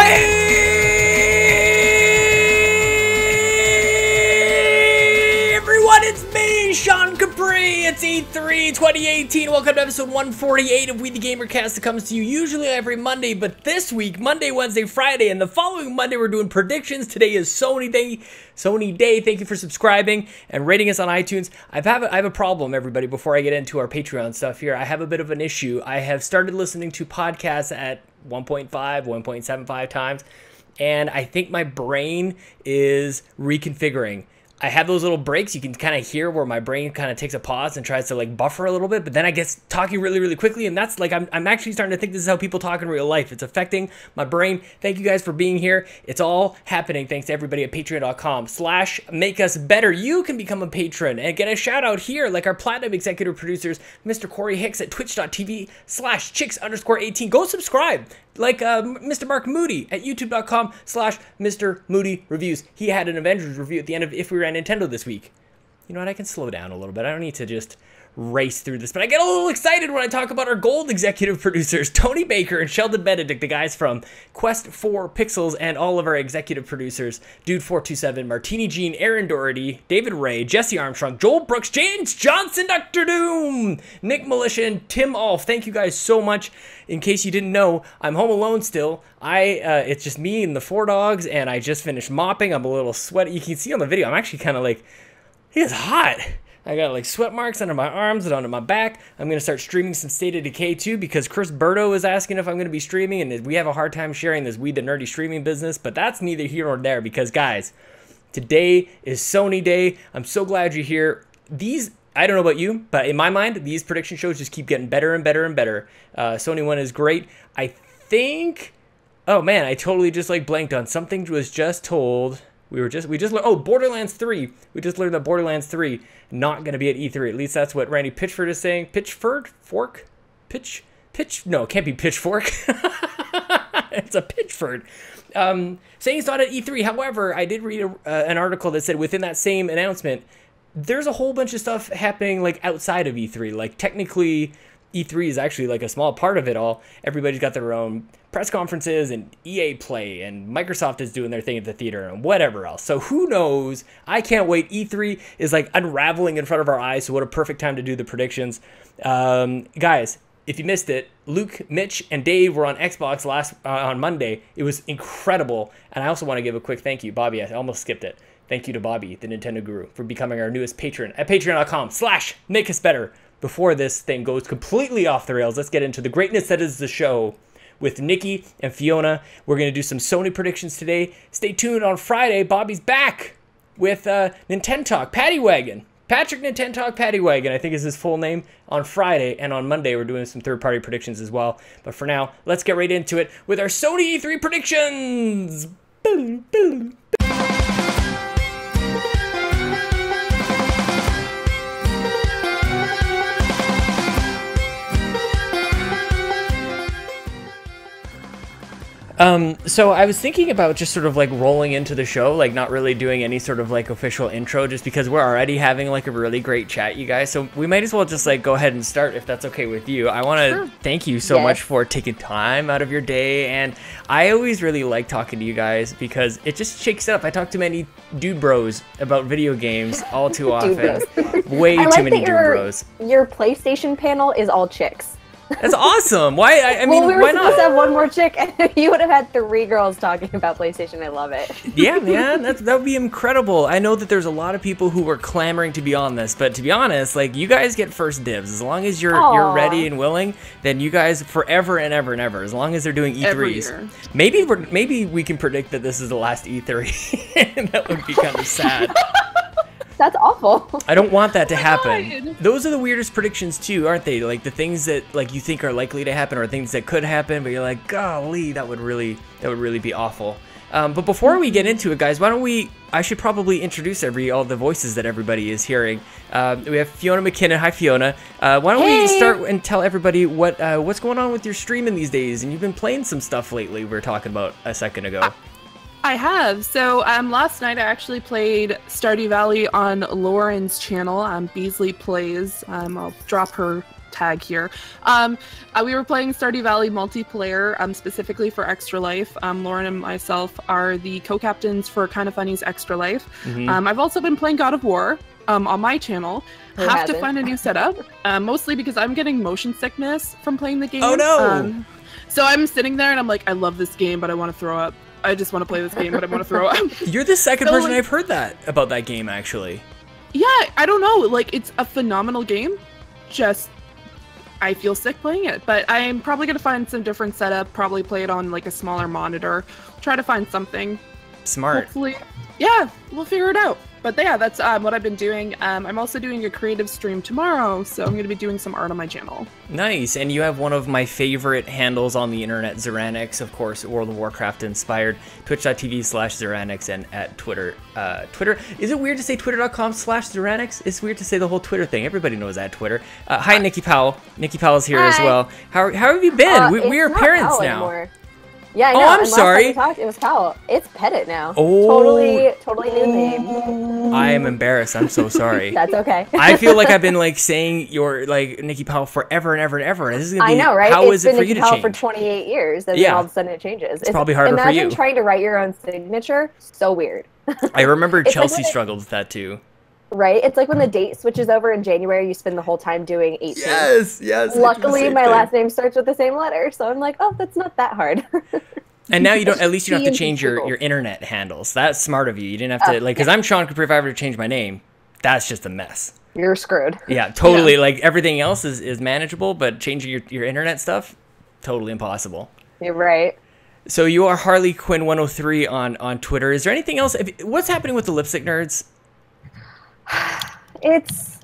Hey everyone, it's me, Sean Capri. It's E3 2018. Welcome to episode 148 of We the GamerCast that comes to you usually every Monday, but this week, Monday, Wednesday, Friday, and the following Monday we're doing predictions. Today is Sony Day. Thank you for subscribing and rating us on iTunes. I have a problem, everybody, before I get into our Patreon stuff here. I have a bit of an issue. I have started listening to podcasts at 1.5, 1.75 times, and I think my brain is reconfiguring. I have those little breaks. You can kind of hear where my brain kind of takes a pause and tries to like buffer a little bit, but then I get talking really, really quickly, and that's like, I'm actually starting to think this is how people talk in real life. It's affecting my brain. Thank you guys for being here. It's all happening thanks to everybody at patreon.com/makeusbetter. You can become a patron and get a shout out here, like our platinum executive producers, Mr. Corey Hicks at twitch.tv/chicks_18. Go subscribe. Like Mr. Mark Moody at youtube.com/Mr. Moody Reviews. He had an Avengers review at the end of If We Ran Nintendo this week. You know what? I can slow down a little bit. I don't need to just race through this, but I get a little excited when I talk about our gold executive producers, Tony Baker and Sheldon Benedict, the guys from Quest 4 Pixels, and all of our executive producers, Dude427, Martini Jean, Aaron Doherty, David Ray, Jesse Armstrong, Joel Brooks, James Johnson, Dr. Doom, Nick Milicia, and Tim Aulph. Thank you guys so much. In case you didn't know, I'm home alone still. It's just me and the 4 dogs, and I just finished mopping. I'm a little sweaty. You can see on the video, I'm actually kind of like, it's hot. I got like sweat marks under my arms and under my back. I'm going to start streaming some State of Decay too, because Chris Berto is asking if I'm going to be streaming, and we have a hard time sharing this We the Nerdy streaming business, but that's neither here nor there, because guys, today is Sony Day. I'm so glad you're here. I don't know about you, but in my mind, these prediction shows just keep getting better and better and better. Sony one is great. I think, oh man, I totally just like blanked on something. Was just told. We just learned, oh, Borderlands 3. We just learned that Borderlands 3 not going to be at E3. At least that's what Randy Pitchford is saying. Pitchford? Fork? Pitch? No, it can't be Pitchfork. It's a Pitchford. Saying it's not at E3. However, I did read an article that said within that same announcement, there's a whole bunch of stuff happening like outside of E3. Like technically, E3 is actually like a small part of it all. Everybody's got their own press conferences and EA Play, and Microsoft is doing their thing at the theater and whatever else. So who knows? I can't wait. E3 is like unraveling in front of our eyes, so what a perfect time to do the predictions. Guys, if you missed it, Luke, Mitch, and Dave were on Xbox on Monday. It was incredible, and I also want to give a quick thank you. Bobby, I almost skipped it. Thank you to Bobby, the Nintendo Guru, for becoming our newest patron at patreon.com/makeusbetter. Before this thing goes completely off the rails, let's get into the greatness that is the show with Nikki and Fiona. We're going to do some Sony predictions today. Stay tuned on Friday. Bobby's back with NintenTalk Paddywagon. Patrick NintenTalk Paddywagon, I think is his full name, on Friday. And on Monday, we're doing some third-party predictions as well. But for now, let's get right into it with our Sony E3 predictions. So I was thinking about just sort of like rolling into the show, like not really doing any sort of like official intro, just because we're already having like a really great chat, you guys. So we might as well just like go ahead and start, if that's okay with you. I want to thank you so much for taking time out of your day. And I always really like talking to you guys because it just shakes it up. I talk to many dude bros about video games all too often. Way too many dude bros. Your PlayStation panel is all chicks. That's awesome. Why? I mean, we were why not? supposed to have one more chick, and you would have had 3 girls talking about PlayStation. I love it. Yeah, man, that would be incredible. I know that there's a lot of people who are clamoring to be on this, but to be honest, like you guys get first dibs. As long as you're ready and willing, then you guys forever and ever and ever. As long as they're doing E3s, maybe we can predict that this is the last E3. That would be kind of sad. That's awful. I don't want that to happen. Those are the weirdest predictions too, aren't they? Like the things that like you think are likely to happen or things that could happen, but you're like, golly, that would really be awful. But before we get into it, guys, why don't I should probably introduce all the voices that everybody is hearing. We have Fiona MacKinnon. Hi, Fiona. Why don't we start and tell everybody what's going on with your streaming these days? And you've been playing some stuff lately. We were talking about a second ago. I have. So last night I actually played Stardew Valley on Lauren's channel. Beasley Plays. I'll drop her tag here. We were playing Stardew Valley multiplayer, specifically for Extra Life. Lauren and myself are the co-captains for Kinda Funny's Extra Life. I've also been playing God of War on my channel. Have to find a new setup, mostly because I'm getting motion sickness from playing the game. Oh no! So I'm sitting there and I'm like, I love this game, but I want to throw up. I just want to play this game, but I want to throw up. You're the second person I've heard that about that game, actually. Yeah, I don't know. Like, it's a phenomenal game. Just, I feel sick playing it. But I'm probably going to find some different setup, probably play it on, like, a smaller monitor. Try to find something. Smart. Hopefully. Yeah, we'll figure it out. But yeah, that's what I've been doing. I'm also doing a creative stream tomorrow, so I'm going to be doing some art on my channel. Nice, and you have one of my favorite handles on the internet, Zeranix, of course, World of Warcraft inspired, twitch.tv/Zeranix, and at Twitter. Twitter, is it weird to say twitter.com/Zeranix? It's weird to say the whole Twitter thing. Everybody knows that Twitter. Hi, Nikki Powell. Nikki Powell's here as well. How have you been? We are parents now. Anymore. Yeah, I know. Oh, I'm sorry. It was Powell. It's Petitt now. Oh. Totally new name. I am embarrassed. I'm so sorry. That's okay. I feel like I've been like saying your Nikki Powell forever and ever and ever. This is gonna be, I know, right? How it's is it been for Nikki you to Powell change? for 28 years, and then all of a sudden it changes. It's probably harder for you. Imagine trying to write your own signature. So weird. I remember Chelsea struggled with that too. Right? It's like when the date switches over in January, you spend the whole time doing 18. Yes. Luckily, my last name starts with the same letter, so I'm like, oh, that's not that hard. And now you don't. At least you don't have to change your internet handles. That's smart of you. You didn't have to because I'm Sean Capri. If I ever change my name, that's just a mess. You're screwed. Yeah, totally. Yeah. Like everything else is manageable, but changing your internet stuff, totally impossible. You're right. So you are Harley Quinn 103 on Twitter. Is there anything else? What's happening with the Lipstick Nerds? It's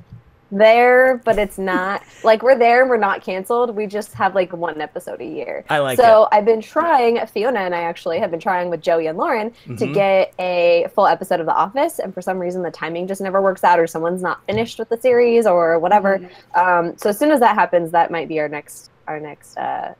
there, but it's not. Like, we're there and we're not canceled. We just have like one episode a year. I like it. So I've been trying, Fiona and I actually have been trying with Joey and Lauren to get a full episode of The Office, and for some reason the timing just never works out, or someone's not finished with the series or whatever. So as soon as that happens, that might be our next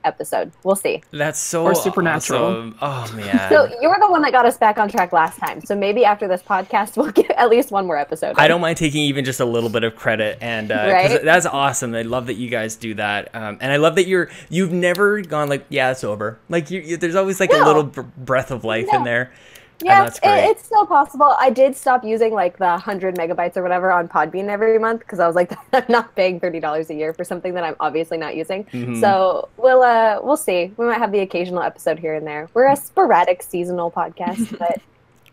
episode. We'll see. That's so or Supernatural. Awesome. Oh man. So you were the one that got us back on track last time. So maybe after this podcast, we'll get at least one more episode. I don't mind taking even just a little bit of credit, and right? that's awesome. I love that you guys do that, and I love that you've never gone like, yeah, it's over. Like there's always like a little breath of life in there. Yeah, it's still possible. I did stop using like the 100 megabytes or whatever on Podbean every month because I was like, I'm not paying $30 a year for something that I'm obviously not using. So we'll see. We might have the occasional episode here and there. We're a sporadic seasonal podcast, but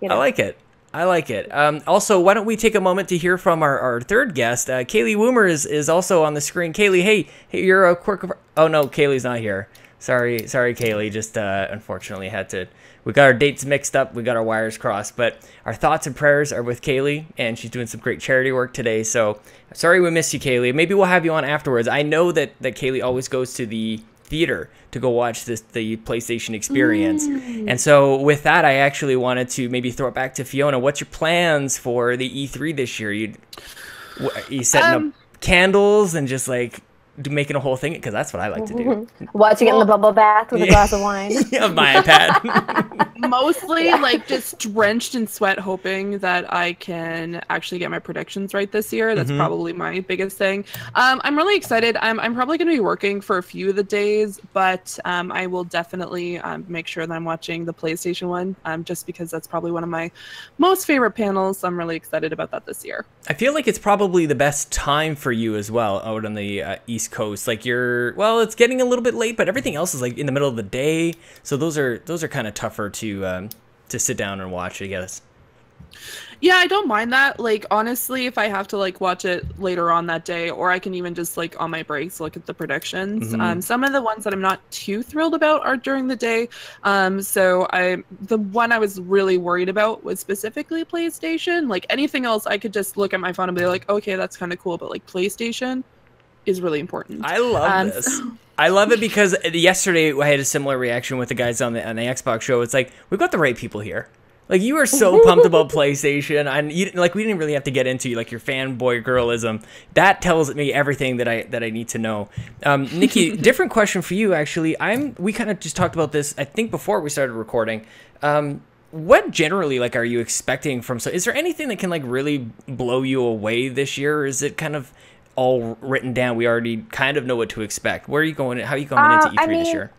you know. I like it. Also, why don't we take a moment to hear from our third guest? Kaylee Woomer is also on the screen. Kaylee, hey, you're a quirk of... Oh no, Kaylee's not here. Sorry, Kaylee. Just unfortunately had to. We got our dates mixed up. We got our wires crossed. But our thoughts and prayers are with Kaylee, and she's doing some great charity work today. So sorry we missed you, Kaylee. Maybe we'll have you on afterwards. I know that Kaylee always goes to the theater to go watch the PlayStation experience. And so with that, I actually wanted to maybe throw it back to Fiona. What's your plans for the E3 this year? You setting up candles and just like making a whole thing, because that's what I like to do. Watching it in the bubble bath with a glass of wine. Yeah, my iPad. Mostly like just drenched in sweat, hoping that I can actually get my predictions right this year. That's probably my biggest thing. I'm really excited. I'm probably going to be working for a few of the days, but I will definitely make sure that I'm watching the PlayStation one, just because that's probably one of my most favorite panels. So I'm really excited about that this year. I feel like it's probably the best time for you as well out on the East Coast. Like it's getting a little bit late, but everything else is like in the middle of the day. So those are kind of tougher to sit down and watch, I guess. Yeah, I don't mind that. Like, honestly, if I have to like watch it later on that day, or I can even just like on my breaks look at the predictions. Some of the ones that I'm not too thrilled about are during the day. So the one I was really worried about was specifically PlayStation. Like anything else, I could just look at my phone and be like, okay, that's kind of cool, but like PlayStation is really important. I love this. I love it because yesterday I had a similar reaction with the guys on the Xbox show. It's like, we've got the right people here. Like, you are so pumped about PlayStation, and we didn't really have to get into like your fanboy girlism. That tells me everything that I need to know. Nikki, different question for you actually. We kind of just talked about this, I think, before we started recording. What generally like are you expecting from? So, is there anything that can like really blow you away this year, or is it kind of all written down. We already kind of know what to expect. Where are you going? How are you going into E3 this year?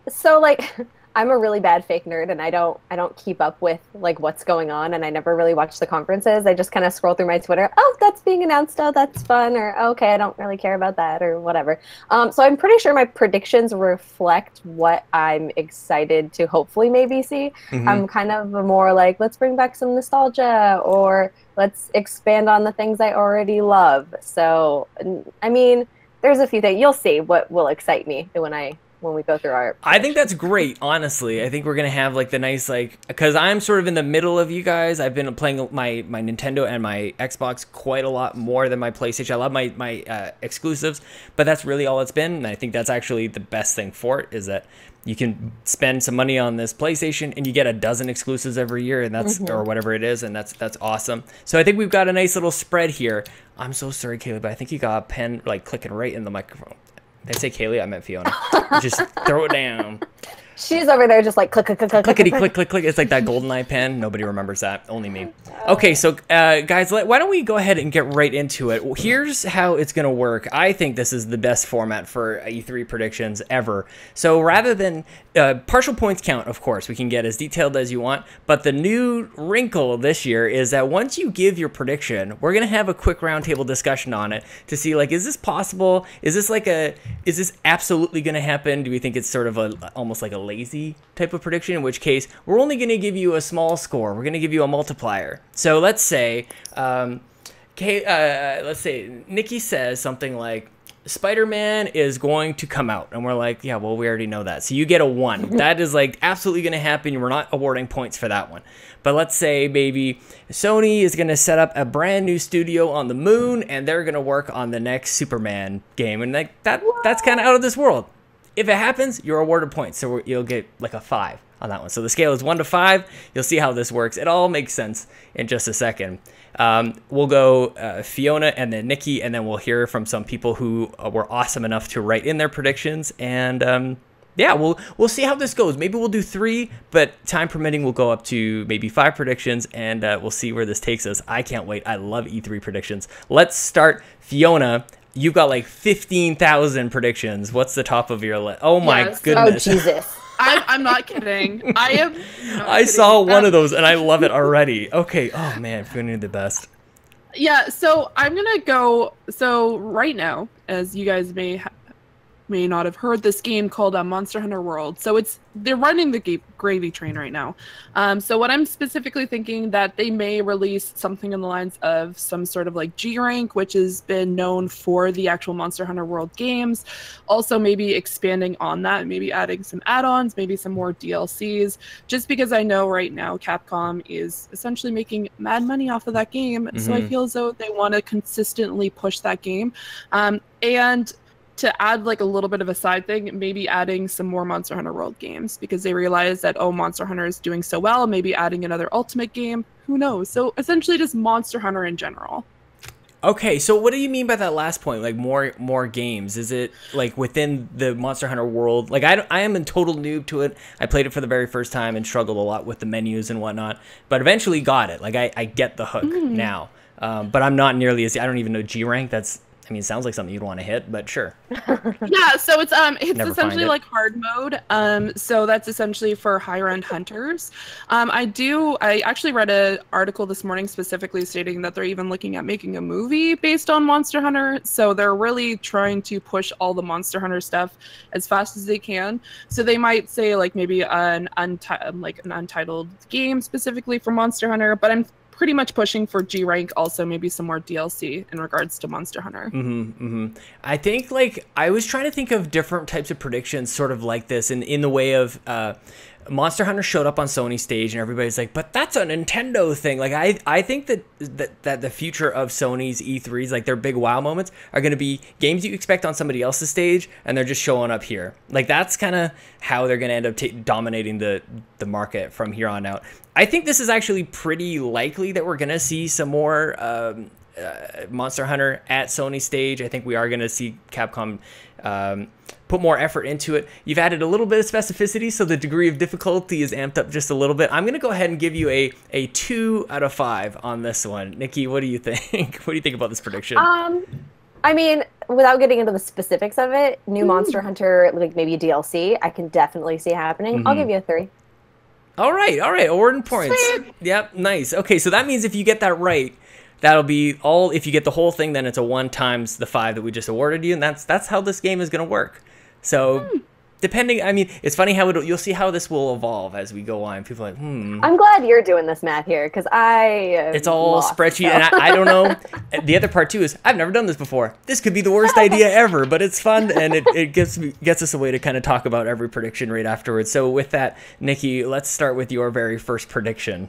So like, I'm a really bad fake nerd, and I don't keep up with like what's going on, and I never really watch the conferences. I just kind of scroll through my Twitter. Oh, that's being announced. Oh, that's fun. Or okay, I don't really care about that, or whatever. So I'm pretty sure my predictions reflect what I'm excited to hopefully maybe see. I'm kind of more like, let's bring back some nostalgia, or let's expand on the things I already love. So I mean, there's a few things. You'll see what will excite me when we go through our... I think that's great, honestly. I think we're going to have like the nice, like, because I'm sort of in the middle of you guys. I've been playing my Nintendo and my Xbox quite a lot more than my PlayStation. I love my exclusives, but that's really all it's been. And I think that's actually the best thing for it, is that you can spend some money on this PlayStation and you get a dozen exclusives every year, and that's or whatever it is, and that's awesome. So I think we've got a nice little spread here. I'm so sorry, Kaylee, but I think you got a pen like clicking right in the microphone. Did I say Kaylee? I meant Fiona. Just throw it down. She's over there just like click, click, click, click, clickety, click, click, click. It's like that GoldenEye pen. Nobody remembers that. Only me. Okay, so guys, why don't we go ahead and get right into it? Well, here's how it's going to work. I think this is the best format for E3 predictions ever. So rather than partial points count, of course, we can get as detailed as you want. But the new wrinkle this year is that once you give your prediction, we're going to have a quick roundtable discussion on it to see, like, is this possible? Is this absolutely going to happen? Do we think it's sort of almost like a lazy type of prediction, in which case we're only going to give you a small score. We're going to give you a multiplier. So let's say Nikki says something like Spider-Man is going to come out, and we're like, yeah, well, we already know that, so you get a 1. That is like absolutely going to happen. We're not awarding points for that one. But let's say maybe Sony is going to set up a brand new studio on the moon, and they're going to work on the next Superman game, and like that's kind of out of this world. If it happens, you're awarded points, so you'll get like a 5 on that one. So the scale is 1 to 5. You'll see how this works. It all makes sense in just a second. We'll go Fiona and then Nikki, and then we'll hear from some people who were awesome enough to write in their predictions. And yeah, we'll see how this goes. Maybe we'll do 3, but time permitting, we'll go up to maybe 5 predictions, and we'll see where this takes us. I can't wait. I love E3 predictions. Let's start, Fiona. You've got like 15,000 predictions. What's the top of your list? Oh my goodness. Oh Jesus. I'm not kidding. I saw one of those and I love it already. Okay. Oh man, Fiona, the best. Yeah. So I'm gonna go. So right now, as you guys may not have heard, this game called Monster Hunter World. So they're running the gravy train right now. So what I'm specifically thinking that they may release something in the lines of some sort of like G rank, which has been known for the actual Monster Hunter World games. Also maybe expanding on that, maybe adding some add-ons, maybe some more DLCs, just because I know right now Capcom is essentially making mad money off of that game. So I feel as though they want to consistently push that game. And to add like a little bit of a side thing, maybe adding some more Monster Hunter World games, because they realize that, oh, Monster Hunter is doing so well, maybe adding another Ultimate game, who knows? So essentially just Monster Hunter in general. Okay, so what do you mean by that last point, like more games? Is it like within the Monster Hunter world? Like I am a total noob to it. I played it for the very first time and struggled a lot with the menus and whatnot, but eventually got it. Like I get the hook now, but I'm not nearly as, I don't even know G rank. I mean, it sounds like something you'd want to hit, but sure. Yeah, so it's essentially like hard mode. So that's essentially for higher end hunters. I actually read an article this morning specifically stating that they're even looking at making a movie based on Monster Hunter. So they're really trying to push all the Monster Hunter stuff as fast as they can. So they might say like maybe an untitled game specifically for Monster Hunter, but I'm pretty much pushing for G rank, also maybe some more DLC in regards to Monster Hunter. I think like I was trying to think of different types of predictions sort of like this in the way of Monster Hunter showed up on Sony stage and everybody's like, but that's a Nintendo thing. Like I think that the future of Sony's E3s, like their big wow moments, are going to be games you expect on somebody else's stage and they're just showing up here. Like that's kind of how they're going to end up dominating the market from here on out. I think this is actually pretty likely that we're going to see some more Monster Hunter at Sony stage. I think we are going to see Capcom put more effort into it. You've added a little bit of specificity, so the degree of difficulty is amped up just a little bit. I'm going to go ahead and give you a 2 out of 5 on this one. Nikki, what do you think? What do you think about this prediction? I mean, without getting into the specifics of it, new Monster Hunter, like maybe a DLC, I can definitely see happening. I'll give you a 3. All right. Awarding points. Sweet. Yep, nice. Okay, so that means if you get that right, that'll be all. If you get the whole thing, then it's a 1 times the 5 that we just awarded you, and that's how this game is going to work. So, depending, I mean, it's funny how you'll see how this will evolve as we go on. People are like, I'm glad you're doing this math here, because it's all spreadsheet, and I don't know. The other part too is I've never done this before. This could be the worst idea ever, but it's fun, and it gets us a way to kind of talk about every prediction right afterwards. So with that, Nikki, let's start with your very first prediction.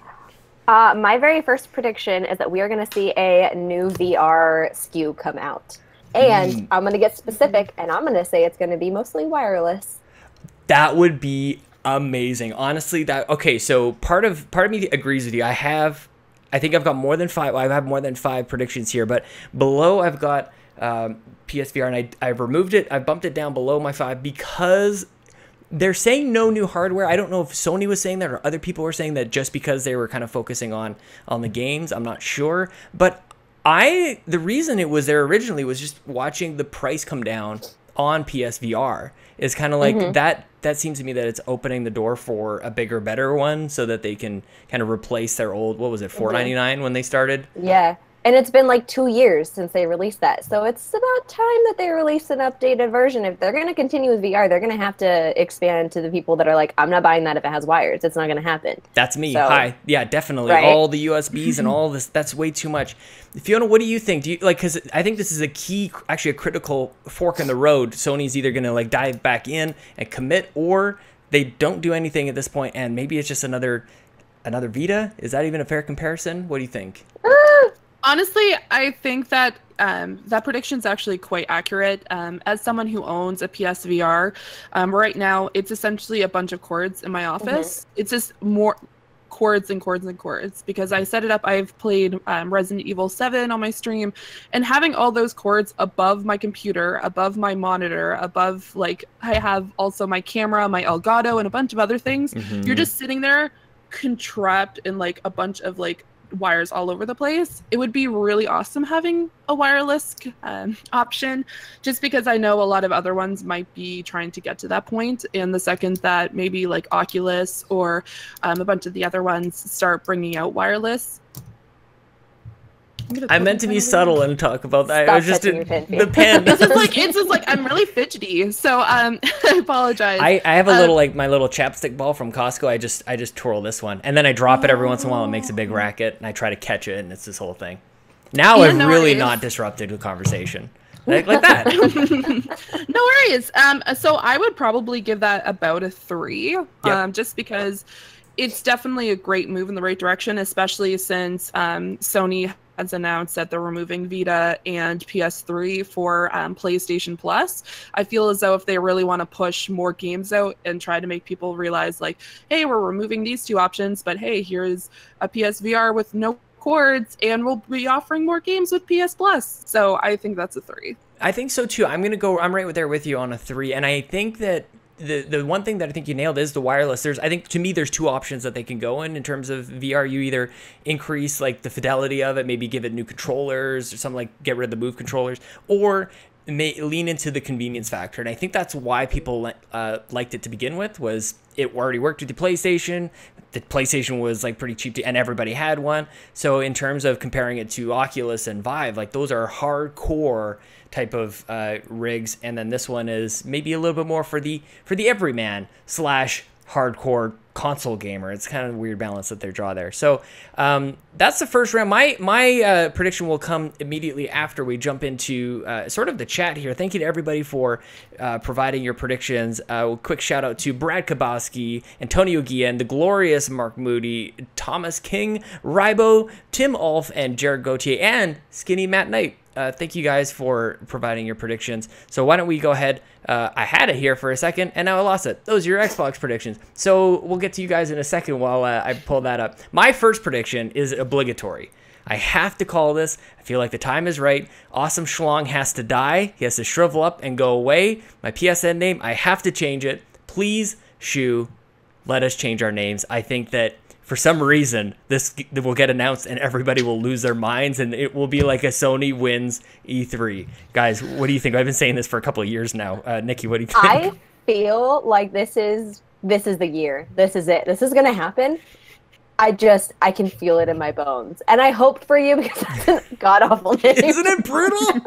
My very first prediction is that we are going to see a new VR SKU come out. And I'm going to get specific, and I'm going to say it's going to be mostly wireless. That would be amazing. Honestly, so part of me agrees with you. I think I've got more than 5. I have more than 5 predictions here, but below I've got PSVR, and I've removed it. I bumped it down below my 5 because they're saying no new hardware. I don't know if Sony was saying that or other people were saying that just because they were kind of focusing on the games. I'm not sure, but the reason it was there originally was just watching the price come down on PSVR is kind of like that seems to me that it's opening the door for a bigger, better one so that they can kind of replace their old, what was it, $4.99 when they started? Yeah. And it's been like 2 years since they released that. So it's about time that they release an updated version. If they're going to continue with VR, they're going to have to expand to the people that are like, I'm not buying that if it has wires. It's not going to happen. That's me. So, hi. Yeah, definitely. right? All the USBs and all this, that's way too much. Fiona, what do you think? Do you like, because I think this is actually a critical fork in the road. Sony's either going to like dive back in and commit, or they don't do anything at this point, and maybe it's just another Vita. Is that even a fair comparison? What do you think? Honestly, I think that that prediction is actually quite accurate. As someone who owns a PSVR, right now it's essentially a bunch of cords in my office. It's just more cords and cords and cords because I set it up. I've played Resident Evil 7 on my stream, and having all those cords above my computer, above my monitor, above, like, I have also my camera, my Elgato, and a bunch of other things. You're just sitting there trapped in like a bunch of like wires all over the place. It would be really awesome having a wireless option, just because I know a lot of other ones might be trying to get to that point, and the second that maybe like Oculus or a bunch of the other ones start bringing out wireless. I meant to be subtle and talk about that. Stop I was just touching your pen, the pen. It's just like I'm really fidgety, so I apologize. I have a little like my little chapstick ball from Costco. I just twirl this one, and then I drop it every once in a while. It makes a big racket, and I try to catch it, and it's this whole thing. Now I've really not disrupted the conversation like that. No worries. So I would probably give that about a 3, just because it's definitely a great move in the right direction, especially since Sony has announced that they're removing Vita and PS3 for PlayStation Plus. I feel as though if they really want to push more games out and try to make people realize, like, hey, we're removing these 2 options, but hey, here's a PSVR with no cords, and we'll be offering more games with PS Plus. So I think that's a 3. I think so too. I'm right there with you on a 3, and I think that the one thing that I think you nailed is the wireless. I think to me there's 2 options that they can go in terms of VR. You either increase like the fidelity of it, maybe give it new controllers or something, like get rid of the Move controllers, or lean into the convenience factor. And I think that's why people liked it to begin with, was it already worked with the PlayStation. The PlayStation was like pretty cheap and everybody had one. So in terms of comparing it to Oculus and Vive, like those are hardcore type of rigs, and then this one is maybe a little bit more for the everyman / hardcore console gamer. It's kind of a weird balance that they draw there. So that's the first round. My prediction will come immediately after we jump into sort of the chat here. Thank you to everybody for providing your predictions. Quick shout out to Brad Kabowski, Antonio Guillen, the glorious Mark Moody, Thomas King, Rybo, Tim Aulph, and Jared Gauthier, and Skinny Matt Knight. Thank you guys for providing your predictions. So why don't we go ahead? I had it here for a second, and now I lost it. Those are your Xbox predictions. So we'll get to you guys in a second while I pull that up. My first prediction is obligatory. I have to call this. I feel like the time is right. Awesome Schlong has to die. He has to shrivel up and go away. My PSN name, I have to change it. Please, Shu, let us change our names. I think that for some reason, this will get announced and everybody will lose their minds and it will be like a Sony wins E3. Guys, what do you think? I've been saying this for a couple of years now. Nikki, what do you think? I feel like this is the year. This is it. This is going to happen. I can feel it in my bones. And I hope for you because that's a god-awful name. Isn't it brutal?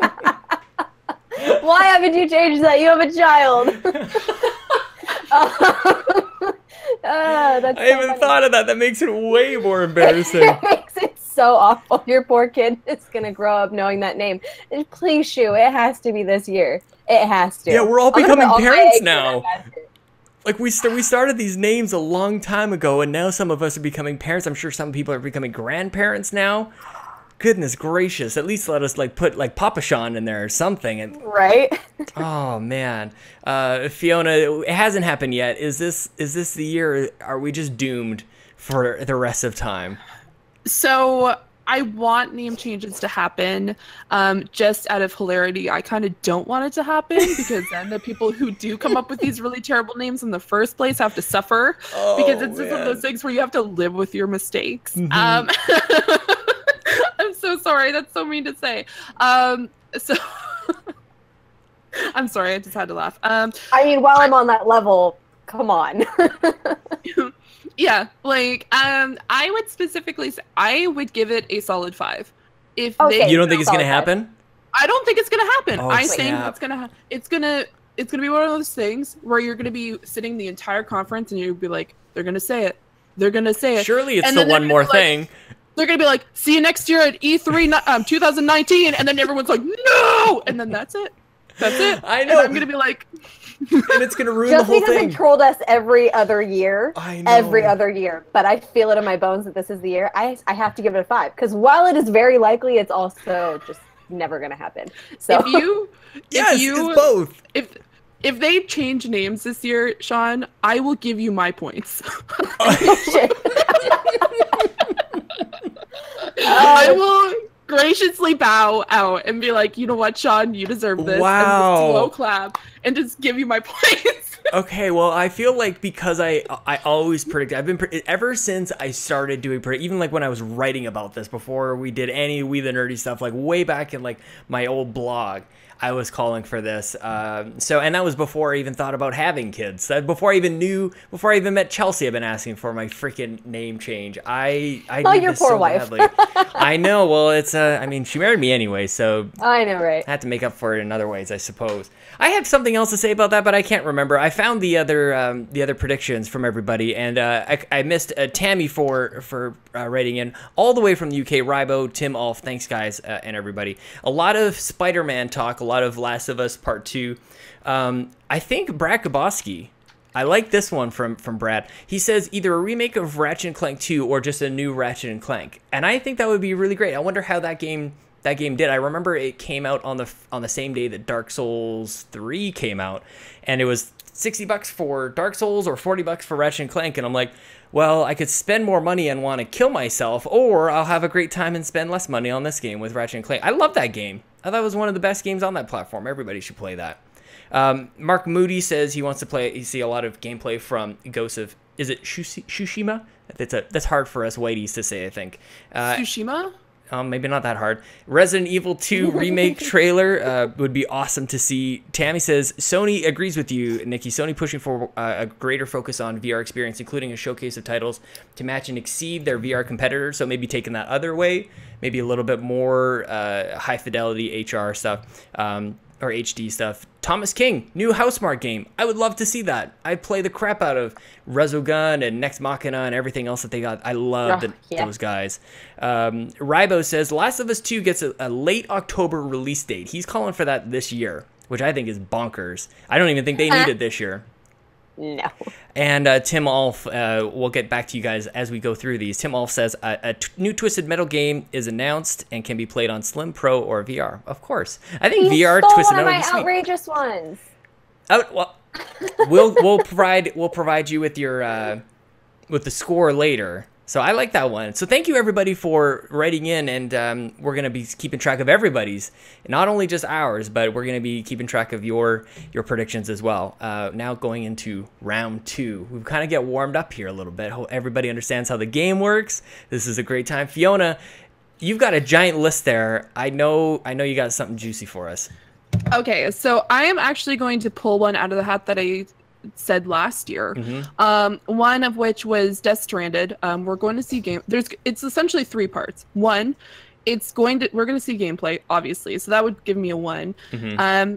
Why haven't you changed that? You have a child. I haven't thought of that. That makes it way more embarrassing. It makes it so awful. Your poor kid is going to grow up knowing that name. And please, Shu, it has to be this year. It has to. Yeah, we're all becoming parents now. Like, we started these names a long time ago, and now some of us are becoming parents. I'm sure some people are becoming grandparents now. Goodness gracious. At least let us, like, put, like, Popish on in there or something. And, right? Oh, man. Fiona, it hasn't happened yet. Is this the year? Are we just doomed for the rest of time? So I want name changes to happen, just out of hilarity. I kind of don't want it to happen because then the people who do come up with these really terrible names in the first place have to suffer because it's just one of those things where you have to live with your mistakes. I'm so sorry. That's so mean to say. So I'm sorry. I just had to laugh. I mean, while I'm on that level, come on. Yeah, like, I would specifically say, I would give it a solid 5. If you don't think it's gonna happen? I don't think it's gonna happen. Oh, I think it's gonna be one of those things where you're gonna be sitting the entire conference and you'll be like, they're gonna say it. They're gonna say it. Surely it's the one more thing. They're gonna be like, see you next year at E3 2019, and then everyone's like, no, and then that's it. That's it. I know. And I'm gonna be like. And it's gonna ruin the whole thing. Just because it trolled us every other year. I know. Every other year. But I feel it in my bones that this is the year. I have to give it a 5. Because while it is very likely, it's also just never gonna happen. So it's both. If they change names this year, Sean, I will give you my points. I will graciously bow out and be like, you know what, Sean, you deserve this. Wow. And just slow clap and just give you my points. Okay, well, I feel like because I always predict, ever since I started doing even like when I was writing about this before we did any We the Nerdy stuff, like way back in like my old blog, I was calling for this. And that was before I even thought about having kids. Before I even met Chelsea, I've been asking for my freaking name change. I need your this poor so wife. badly. I know. Well, it's I mean, she married me anyway, so I know, right? I had to make up for it in other ways, I suppose. I had something else to say about that, but I can't remember. I found the other predictions from everybody, and I missed Tammy for writing in all the way from the UK. Rybo, Tim, Aulph, thanks guys, and everybody. A lot of Spider-Man talk, a lot of Last of Us Part 2. I think Brad Kaboski. I like this one from Brad. He says either a remake of Ratchet & Clank 2 or just a new Ratchet & Clank, and I think that would be really great. I wonder how that game did. I remember it came out on the same day that Dark Souls 3 came out, and it was $60 for Dark Souls or $40 for Ratchet & Clank, and I'm like, well, I could spend more money and want to kill myself, or I'll have a great time and spend less money on this game with Ratchet & Clank. I love that game. I thought it was one of the best games on that platform. Everybody should play that. Mark Moody says he wants to play. You see a lot of gameplay from Ghost of, is it Tsushima? That's hard for us whiteys to say, I think. Tsushima? Maybe not that hard. Resident Evil 2 remake trailer would be awesome to see. Tammy says, Sony agrees with you, Nikki. Sony pushing for a greater focus on VR experience, including a showcase of titles to match and exceed their VR competitors. So maybe taking that other way, maybe a little bit more high fidelity HR stuff. Or HD stuff. Thomas King, new Housemarque game. I would love to see that. I'd play the crap out of Resogun and Next Machina and everything else that they got. I love those guys. Rybo says, Last of Us 2 gets a late October release date. He's calling for that this year, which I think is bonkers. I don't even think they need it this year. No. And Tim Aulph, we'll get back to you guys as we go through these. Tim Aulph says a new Twisted Metal game is announced and can be played on Slim, Pro, or VR. Of course, I think VR Twisted Metal. One of my outrageous ones. Oh, well, we'll provide you with your with the score later. So I like that one. So thank you everybody for writing in, and we're gonna be keeping track of everybody's, not only just ours, but we're gonna be keeping track of your predictions as well. Now going into round 2, we kind of get warmed up here a little bit. Hope everybody understands how the game works. This is a great time. Fiona, you've got a giant list there. I know you got something juicy for us. Okay, so I am actually going to pull one out of the hat that I said last year. One of which was Death Stranded. We're going to see it's essentially 3 parts. One, we're going to see gameplay, obviously, so that would give me a 1.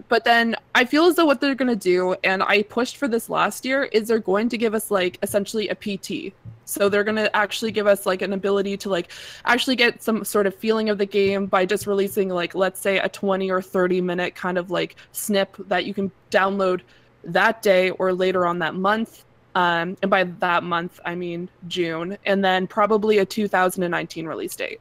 But then I feel as though what they're going to do, and I pushed for this last year, is they're going to give us like essentially a PT. So they're going to actually give us like an ability to like actually get some sort of feeling of the game by just releasing like, let's say, a 20 or 30 minute kind of like snip that you can download that day or later on that month. And by that month, I mean June, and then probably a 2019 release date.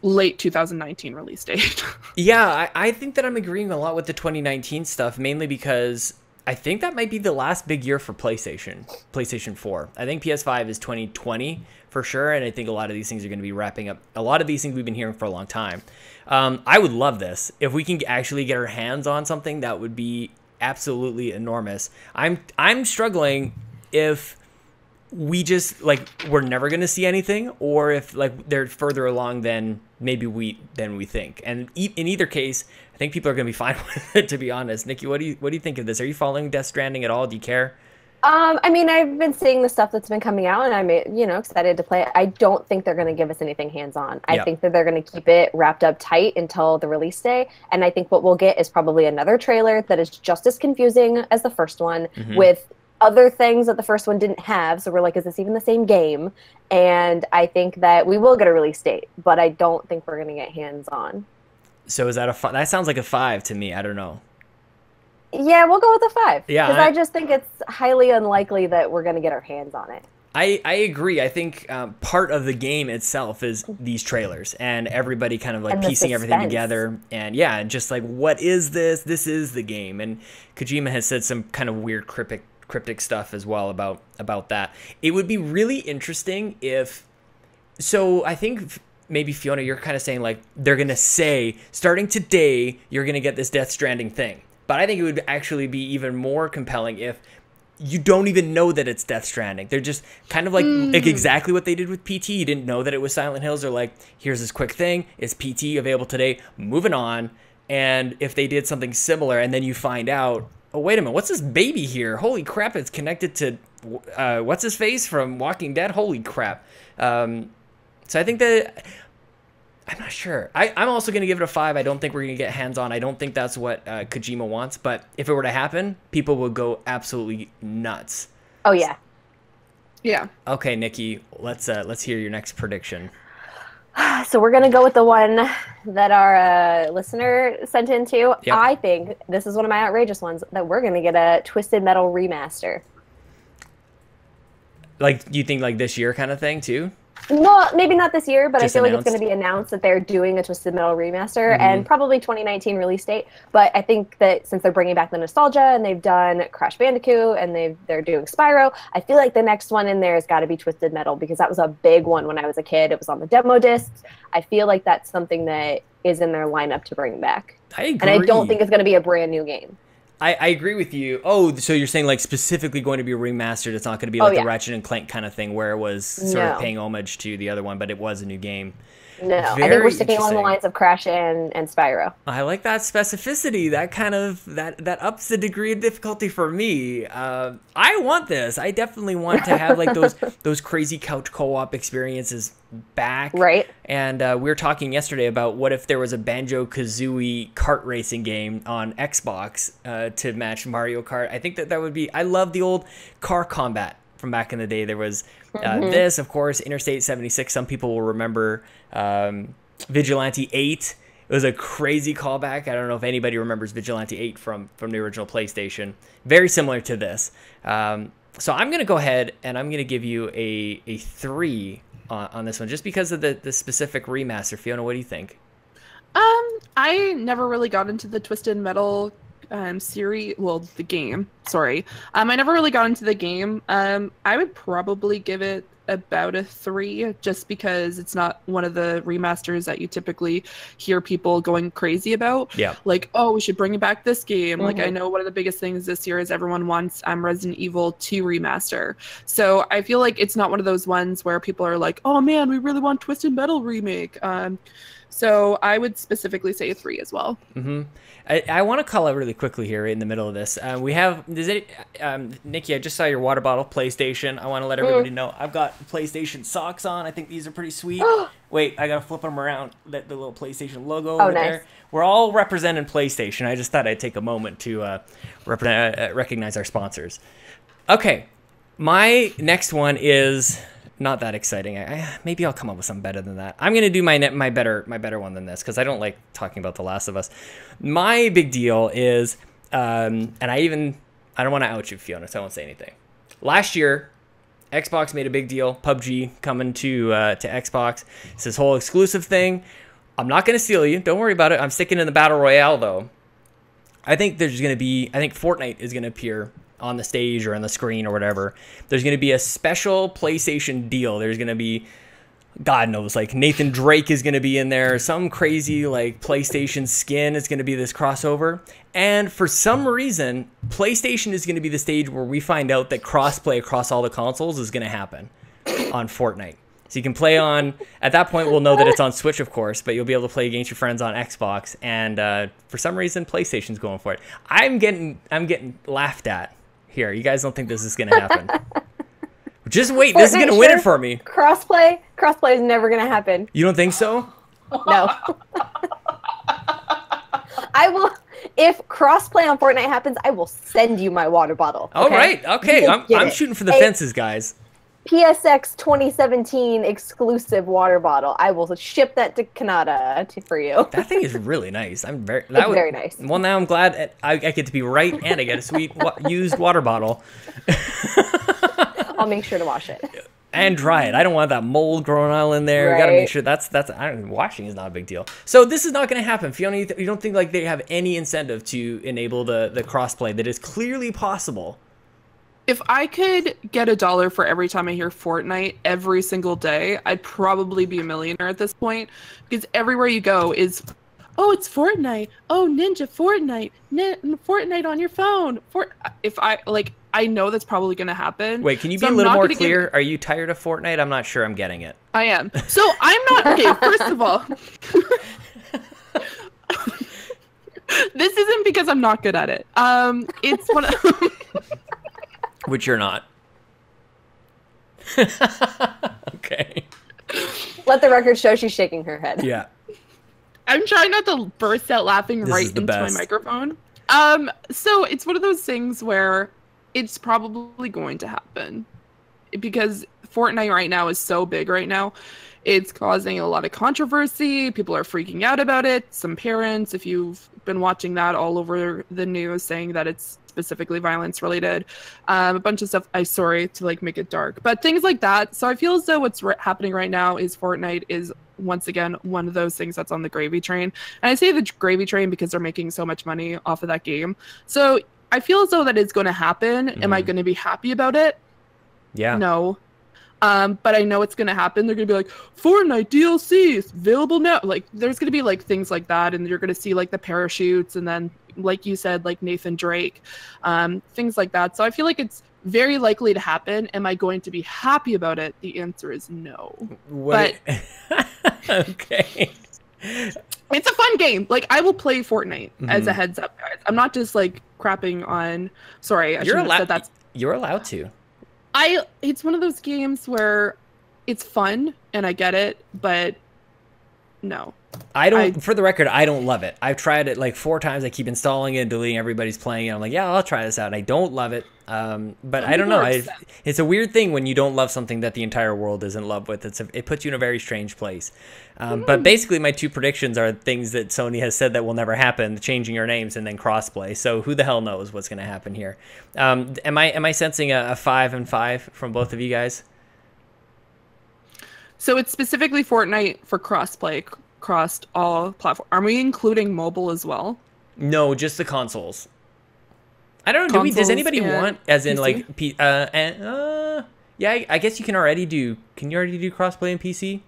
Late 2019 release date. Yeah, I think that I'm agreeing a lot with the 2019 stuff, mainly because I think that might be the last big year for PlayStation 4. I think PS5 is 2020 for sure, and I think a lot of these things are going to be wrapping up. A lot of these things we've been hearing for a long time. I would love this. If we can actually get our hands on something, that would be absolutely enormous. I'm struggling if we just like we're never going to see anything, or if like they're further along than maybe we think. And in either case, I think people are going to be fine with it, to be honest. Nikki, what do you think of this? Are you following Death Stranding at all? Do you care? I mean, I've been seeing the stuff that's been coming out, and I'm, excited to play it. I don't think they're going to give us anything hands-on. I think that they're going to keep it wrapped up tight until the release day, and I think what we'll get is probably another trailer that is just as confusing as the first one, with other things that the first one didn't have. So we're like, is this even the same game? And I think that we will get a release date, but I don't think we're going to get hands-on. So is that that sounds like a 5 to me. I don't know. Yeah, we'll go with a 5. Yeah, because I just think it's highly unlikely that we're going to get our hands on it. I agree. I think part of the game itself is these trailers and everybody kind of like piecing everything together. And yeah, just like, what is this? This is the game. And Kojima has said some kind of weird cryptic stuff as well about that. It would be really interesting if... So I think... Maybe Fiona, you're kind of saying like they're going to say, starting today, you're going to get this Death Stranding thing. But I think it would actually be even more compelling if you don't even know that it's Death Stranding. They're just kind of like exactly what they did with PT. You didn't know that it was Silent Hills. They're like, here's this quick thing. It's PT available today. Moving on. And if they did something similar and then you find out, oh, wait a minute, what's this baby here? Holy crap, it's connected to what's his face from Walking Dead? Holy crap. So I think that, I'm not sure. I'm also going to give it a 5. I don't think we're going to get hands-on. I don't think that's what Kojima wants. But if it were to happen, people would go absolutely nuts. Oh, yeah. Yeah. Okay, Nikki, let's hear your next prediction. So we're going to go with the one that our listener sent in to. Yep. I think this is one of my outrageous ones, that we're going to get a Twisted Metal remaster. Like, you think like this year kind of thing, too? No, maybe not this year, but Just I feel announced. like it's going to be announced that they're doing a Twisted Metal remaster, and probably 2019 release date. But I think that since they're bringing back the nostalgia, and they've done Crash Bandicoot, and they're doing Spyro, I feel like the next one in there has got to be Twisted Metal, because that was a big one when I was a kid. It was on the demo discs. I feel like that's something that is in their lineup to bring back. I agree. And I don't think it's going to be a brand new game. I agree with you. Oh, so you're saying like specifically going to be remastered. It's not going to be like the Ratchet and Clank kind of thing where it was sort of paying homage to the other one, but it was a new game. No, I think we're sticking along the lines of Crash and Spyro. I like that specificity. That kind of that ups the degree of difficulty for me. I want this. I definitely want to have like those crazy couch co-op experiences back. Right. And we were talking yesterday about what if there was a Banjo-Kazooie kart racing game on Xbox to match Mario Kart. I think that would be. I love the old car combat from back in the day. There was this, of course, Interstate 76. Some people will remember Vigilante 8. It was a crazy callback. I don't know if anybody remembers Vigilante 8 from the original PlayStation. Very similar to this. So I'm going to go ahead and I'm going to give you a 3 on this one, just because of the specific remaster. Fiona, what do you think? I never really got into the Twisted Metal series, well, the game, sorry. I never really got into the game. I would probably give it about a 3, just because it's not one of the remasters that you typically hear people going crazy about. Yeah. Like, oh, we should bring back this game. Like, I know one of the biggest things this year is everyone wants Resident Evil 2 remaster. So I feel like it's not one of those ones where people are like, oh man, we really want Twisted Metal remake. So I would specifically say a 3 as well. I want to call out really quickly here in the middle of this. We have, Nikki, I just saw your water bottle, PlayStation. I want to let everybody know I've got PlayStation socks on. I think these are pretty sweet. Wait, I got to flip them around. The little PlayStation logo over there. We're all representing PlayStation. I just thought I'd take a moment to recognize our sponsors. Okay, my next one is not that exciting. Maybe I'll come up with something better than that. I'm gonna do my better one than this because I don't like talking about The Last of Us. My big deal is, and I don't want to out you, Fiona, so I won't say anything. Last year, Xbox made a big deal. PUBG coming to Xbox. It's this whole exclusive thing. I'm not gonna steal you. Don't worry about it. I'm sticking in the battle royale though. I think Fortnite is gonna appear on the stage or on the screen or whatever. There's going to be a special PlayStation deal. There's going to be, God knows, like Nathan Drake is going to be in there. Some crazy like PlayStation skin is going to be this crossover. And for some reason, PlayStation is going to be the stage where we find out that crossplay across all the consoles is going to happen on Fortnite. So you can play on, at that point we'll know that it's on Switch, of course, but you'll be able to play against your friends on Xbox. And for some reason, PlayStation's going for it. I'm getting laughed at here. You guys don't think this is going to happen. Just wait. This is going to win it for me. Crossplay is never going to happen. You don't think so? No. I will. If crossplay on Fortnite happens, I will send you my water bottle. Okay? All right. Okay. I'm shooting for the fences, guys. PSX 2017 exclusive water bottle. I will ship that to Canada for you. That thing is really nice. Very nice. Well, now I'm glad I get to be right, and I get a sweet used water bottle. I'll make sure to wash it and dry it. I don't want that mold growing all in there. Right. You got to make sure that's. Washing is not a big deal. So this is not going to happen, Fiona. You don't think like they have any incentive to enable the crossplay that is clearly possible? If I could get $1 for every time I hear Fortnite every single day, I'd probably be a millionaire at this point. Because everywhere you go is, oh, it's Fortnite. Oh, Ninja Fortnite. Fortnite on your phone. I know that's probably going to happen. Wait, can you be a little more clear? Are you tired of Fortnite? I'm not sure I'm getting it. I am. So I'm not, okay, first of all. This isn't because I'm not good at it. It's one of... Which you're not. Okay. Let the record show she's shaking her head. Yeah. I'm trying not to burst out laughing right into my microphone. So it's one of those things where it's probably going to happen. Because Fortnite right now is so big right now. It's causing a lot of controversy. People are freaking out about it. Some parents, if you've been watching that all over the news, saying that it's specifically violence related, a bunch of stuff. I'm sorry to like make it dark, but things like that. So I feel as though what's happening right now is Fortnite is once again one of those things that's on the gravy train. And I say the gravy train because they're making so much money off of that game. So I feel as though that is going to happen. Am I going to be happy about it? Yeah. No. But I know it's going to happen. They're going to be like, Fortnite DLC is available now. Like, there's going to be, like, things like that. And you're going to see, like, the parachutes. And then, like you said, like, Nathan Drake. Things like that. So I feel like it's very likely to happen. Am I going to be happy about it? The answer is no. What? But okay. It's a fun game. Like, I will play Fortnite as a heads up, guys. I'm not just, like, crapping on... Sorry, I shouldn't have said that. You're allowed to. It's one of those games where it's fun and I get it, but no. For the record, I don't love it. I've tried it like 4 times. I keep installing it and deleting everybody's playing it. I'm like, yeah, I'll try this out. And I don't love it. But I don't know. It's a weird thing when you don't love something that the entire world is in love with. It puts you in a very strange place. But basically, my 2 predictions are things that Sony has said that will never happen, changing your names and then crossplay. So who the hell knows what's going to happen here? Am I sensing a 5 and 5 from both of you guys? So it's specifically Fortnite for crossplay across all platforms. Are we including mobile as well? No, just the consoles. I don't know. Does anybody want, as in, like, Yeah, I guess you can already do. Can you already do crossplay in PC,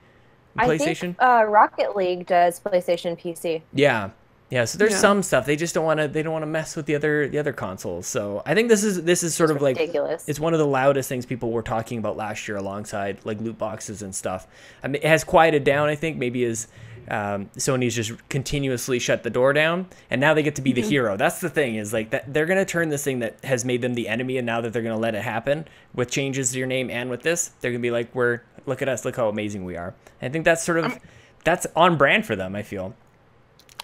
and PlayStation? I think Rocket League does PlayStation PC. Yeah, yeah. So there's some stuff they just don't want to. They don't want to mess with the other consoles. So I think this is sort of ridiculous. Like it's one of the loudest things people were talking about last year, alongside like loot boxes and stuff. I mean, it has quieted down. I think maybe as Sony's just continuously shut the door down, and now they get to be the hero. That's the thing, is like that they're gonna turn this thing that has made them the enemy, and now that they're gonna let it happen with changes to your name and with this, they're gonna be like, look at us, look how amazing we are. And I think that's sort of that's on brand for them. I feel.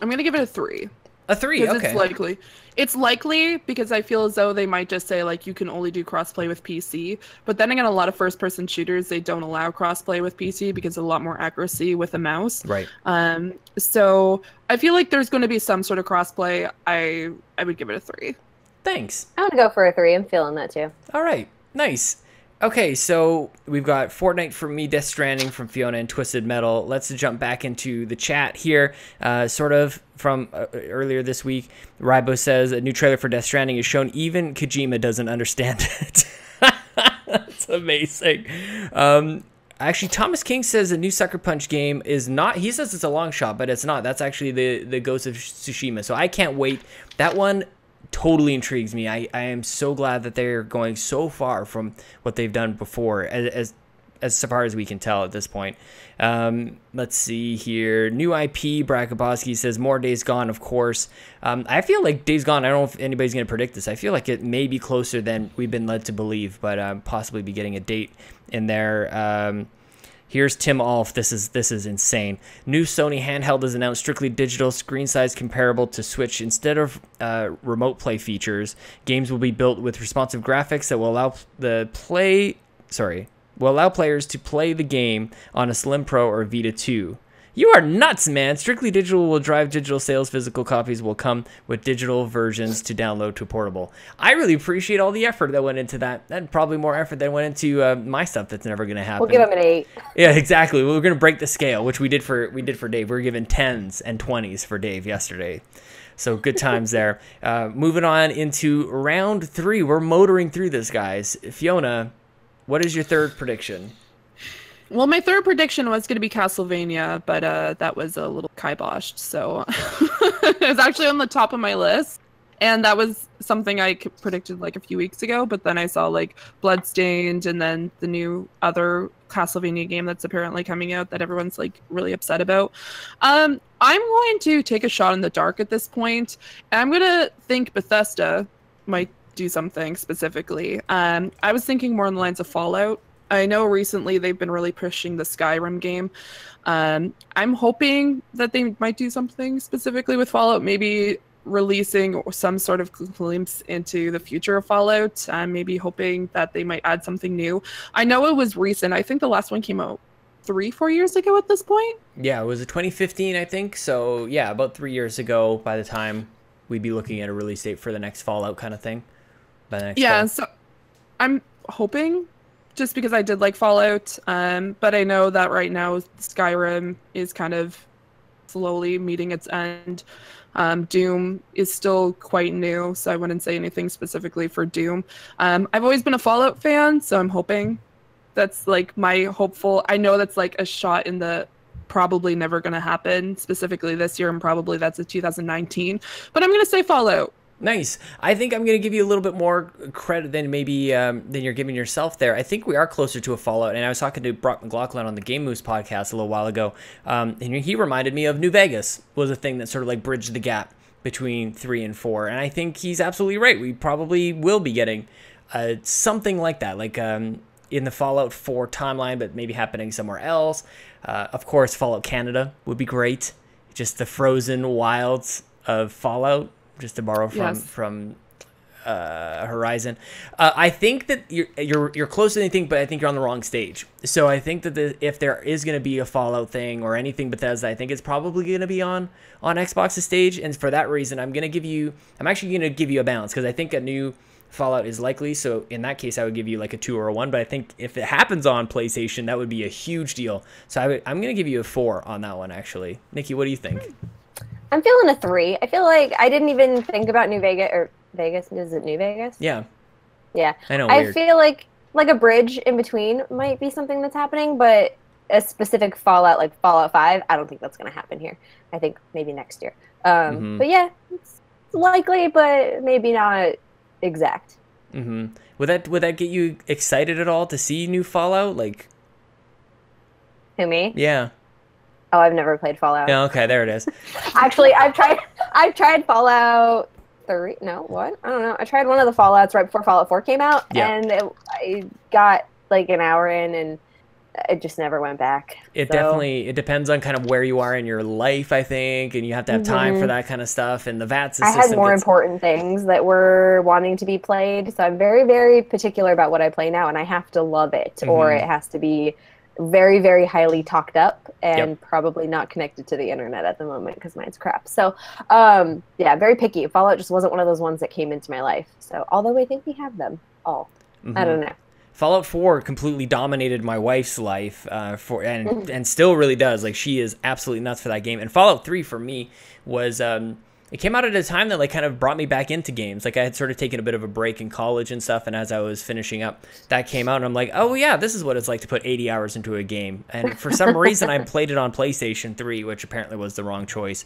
I'm gonna give it a 3. A 3, okay. It's likely. It's likely because I feel as though they might just say, like, you can only do crossplay with PC. But then again, a lot of first-person shooters, they don't allow crossplay with PC because of a lot more accuracy with a mouse. Right. So I feel like there's going to be some sort of crossplay. I would give it a 3. Thanks. I'm gonna go for a 3. I'm feeling that too. All right. Nice. Okay, so we've got Fortnite from me, Death Stranding from Fiona, and Twisted Metal. Let's jump back into the chat here. Sort of from earlier this week, Rybo says a new trailer for Death Stranding is shown. Even Kojima doesn't understand it. That's amazing. Actually, Thomas King says a new Sucker Punch game is not. He says it's a long shot, but it's not. That's actually the Ghost of Tsushima. So I can't wait. That one totally intrigues me. I am so glad that they're going so far from what they've done before, as far as we can tell at this point. Let's see here. New IP, Brakaboski says more Days Gone, of course. I feel like Days Gone, I don't know if anybody's going to predict this. I feel like it may be closer than we've been led to believe, but possibly be getting a date in there. Here's Tim Aulph. This is insane. New Sony handheld is announced, strictly digital, screen size comparable to Switch. Instead of remote play features, games will be built with responsive graphics that will allow players to play the game on a Slim Pro or Vita 2. You are nuts, man. Strictly digital will drive digital sales. Physical copies will come with digital versions to download to portable. I really appreciate all the effort that went into that. And probably more effort than went into my stuff that's never going to happen. We'll give him an 8. Yeah, exactly. We're going to break the scale, which we did for Dave. We were given 10s and 20s for Dave yesterday. So good times there. Moving on into round 3. We're motoring through this, guys. Fiona, what is your third prediction? Well, my third prediction was going to be Castlevania, but that was a little kiboshed, so it was actually on the top of my list, and that was something I predicted like a few weeks ago, but then I saw like Bloodstained and then the new other Castlevania game that's apparently coming out that everyone's like really upset about. I'm going to take a shot in the dark at this point, and I'm going to think Bethesda might do something specifically. I was thinking more on the lines of Fallout. I know recently they've been really pushing the Skyrim game. I'm hoping that they might do something specifically with Fallout, maybe releasing some sort of glimpse into the future of Fallout. I'm maybe hoping that they might add something new. I know it was recent. I think the last one came out 3-4 years ago at this point. Yeah, it was 2015, I think. So yeah, about 3 years ago by the time we'd be looking at a release date for the next Fallout kind of thing. By the next fall. So I'm hoping, just because I did like Fallout, but I know that right now Skyrim is kind of slowly meeting its end. Doom is still quite new, so I wouldn't say anything specifically for Doom. I've always been a Fallout fan, so I'm hoping that's like my hopeful. I know that's like a shot in the probably never going to happen specifically this year, and probably that's a 2019, but I'm going to say Fallout. Nice. I think I'm going to give you a little bit more credit than maybe than you're giving yourself there. I think we are closer to a Fallout, and I was talking to Brock McLaughlin on the Game Moose podcast a little while ago, and he reminded me of New Vegas was a thing that sort of like bridged the gap between 3 and 4, and I think he's absolutely right. We probably will be getting something like that, like in the Fallout 4 timeline, but maybe happening somewhere else. Of course, Fallout Canada would be great. Just the frozen wilds of Fallout. Just to borrow from Horizon. I think that you're closer than you think, but I think you're on the wrong stage. So I think that if there is going to be a Fallout thing or anything Bethesda, I think it's probably going to be on Xbox's stage. And for that reason, I'm actually going to give you a balance, because I think a new Fallout is likely. So in that case, I would give you like a 2 or a 1. But I think if it happens on PlayStation, that would be a huge deal. So I'm going to give you a 4 on that one, actually. Nikki, what do you think? I'm feeling a 3. I feel like I didn't even think about New Vegas, or Vegas. Is it New Vegas? Yeah. Yeah. I know. I feel like like a bridge in between might be something that's happening, but a specific Fallout, like Fallout 5, I don't think that's going to happen here. I think maybe next year. But yeah, it's likely, but maybe not exact. Would that get you excited at all to see new Fallout? Like, who, me? Yeah. Oh, I've never played Fallout. Yeah, okay, there it is. Actually, I've tried Fallout 3. No, what? I don't know. I tried one of the Fallouts right before Fallout 4 came out, and I got like an hour in, and it just never went back. It depends on kind of where you are in your life, I think, and you have to have time for that kind of stuff. And the VAT system. I had more important things that were wanting to be played, so I'm very, very particular about what I play now, and I have to love it, or it has to be very, very highly talked up and probably not connected to the internet at the moment because mine's crap. So, yeah, very picky. Fallout just wasn't one of those ones that came into my life. So, although I think we have them all, I don't know. Fallout 4 completely dominated my wife's life, and still really does. Like, she is absolutely nuts for that game. And Fallout 3 for me was it came out at a time that like kind of brought me back into games. Like I had sort of taken a bit of a break in college and stuff, and as I was finishing up, that came out, and I'm like, oh yeah, this is what it's like to put 80 hours into a game. And for some reason, I played it on PlayStation 3, which apparently was the wrong choice.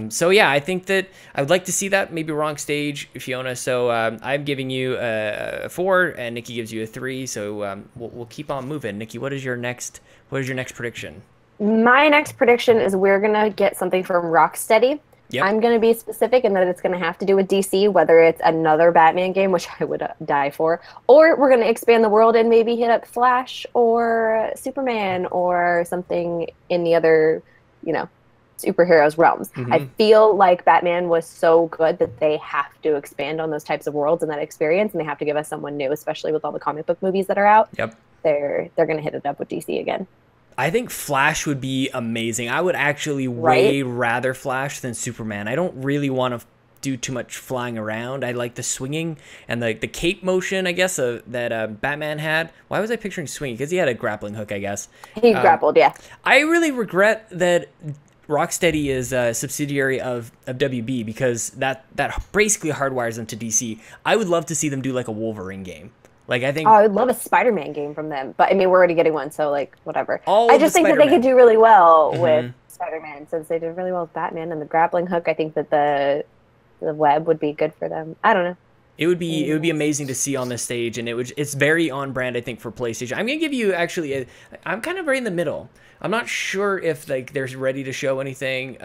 So yeah, I think that I would like to see that. Maybe wrong stage, Fiona. So I'm giving you a 4, and Nikki gives you a 3. So we'll keep on moving. Nikki, what is your next prediction? My next prediction is we're gonna get something from Rocksteady. Yep. I'm going to be specific in that it's going to have to do with DC, whether it's another Batman game, which I would die for, or we're going to expand the world and maybe hit up Flash or Superman or something in the other, superheroes realms. I feel like Batman was so good that they have to expand on those types of worlds and that experience, and they have to give us someone new, especially with all the comic book movies that are out. Yep. They're going to hit it up with DC again. I think Flash would be amazing. I would actually way rather Flash than Superman. I don't really want to do too much flying around. I like the swinging and the cape motion, I guess, that Batman had. Why was I picturing swinging? Because he had a grappling hook, I guess. He grappled, yeah. I really regret that Rocksteady is a subsidiary of WB because that basically hardwires them to DC. I would love to see them do like a Wolverine game. Like I think I would love a Spider-Man game from them, but I mean we're already getting one, so like whatever. I just think that they could do really well with Spider-Man since they did really well with Batman and the grappling hook. I think that the web would be good for them. I don't know. It would be amazing to see on this stage, and it's very on brand, I think, for PlayStation. I'm gonna give you actually I'm kind of right in the middle. I'm not sure if like they're ready to show anything,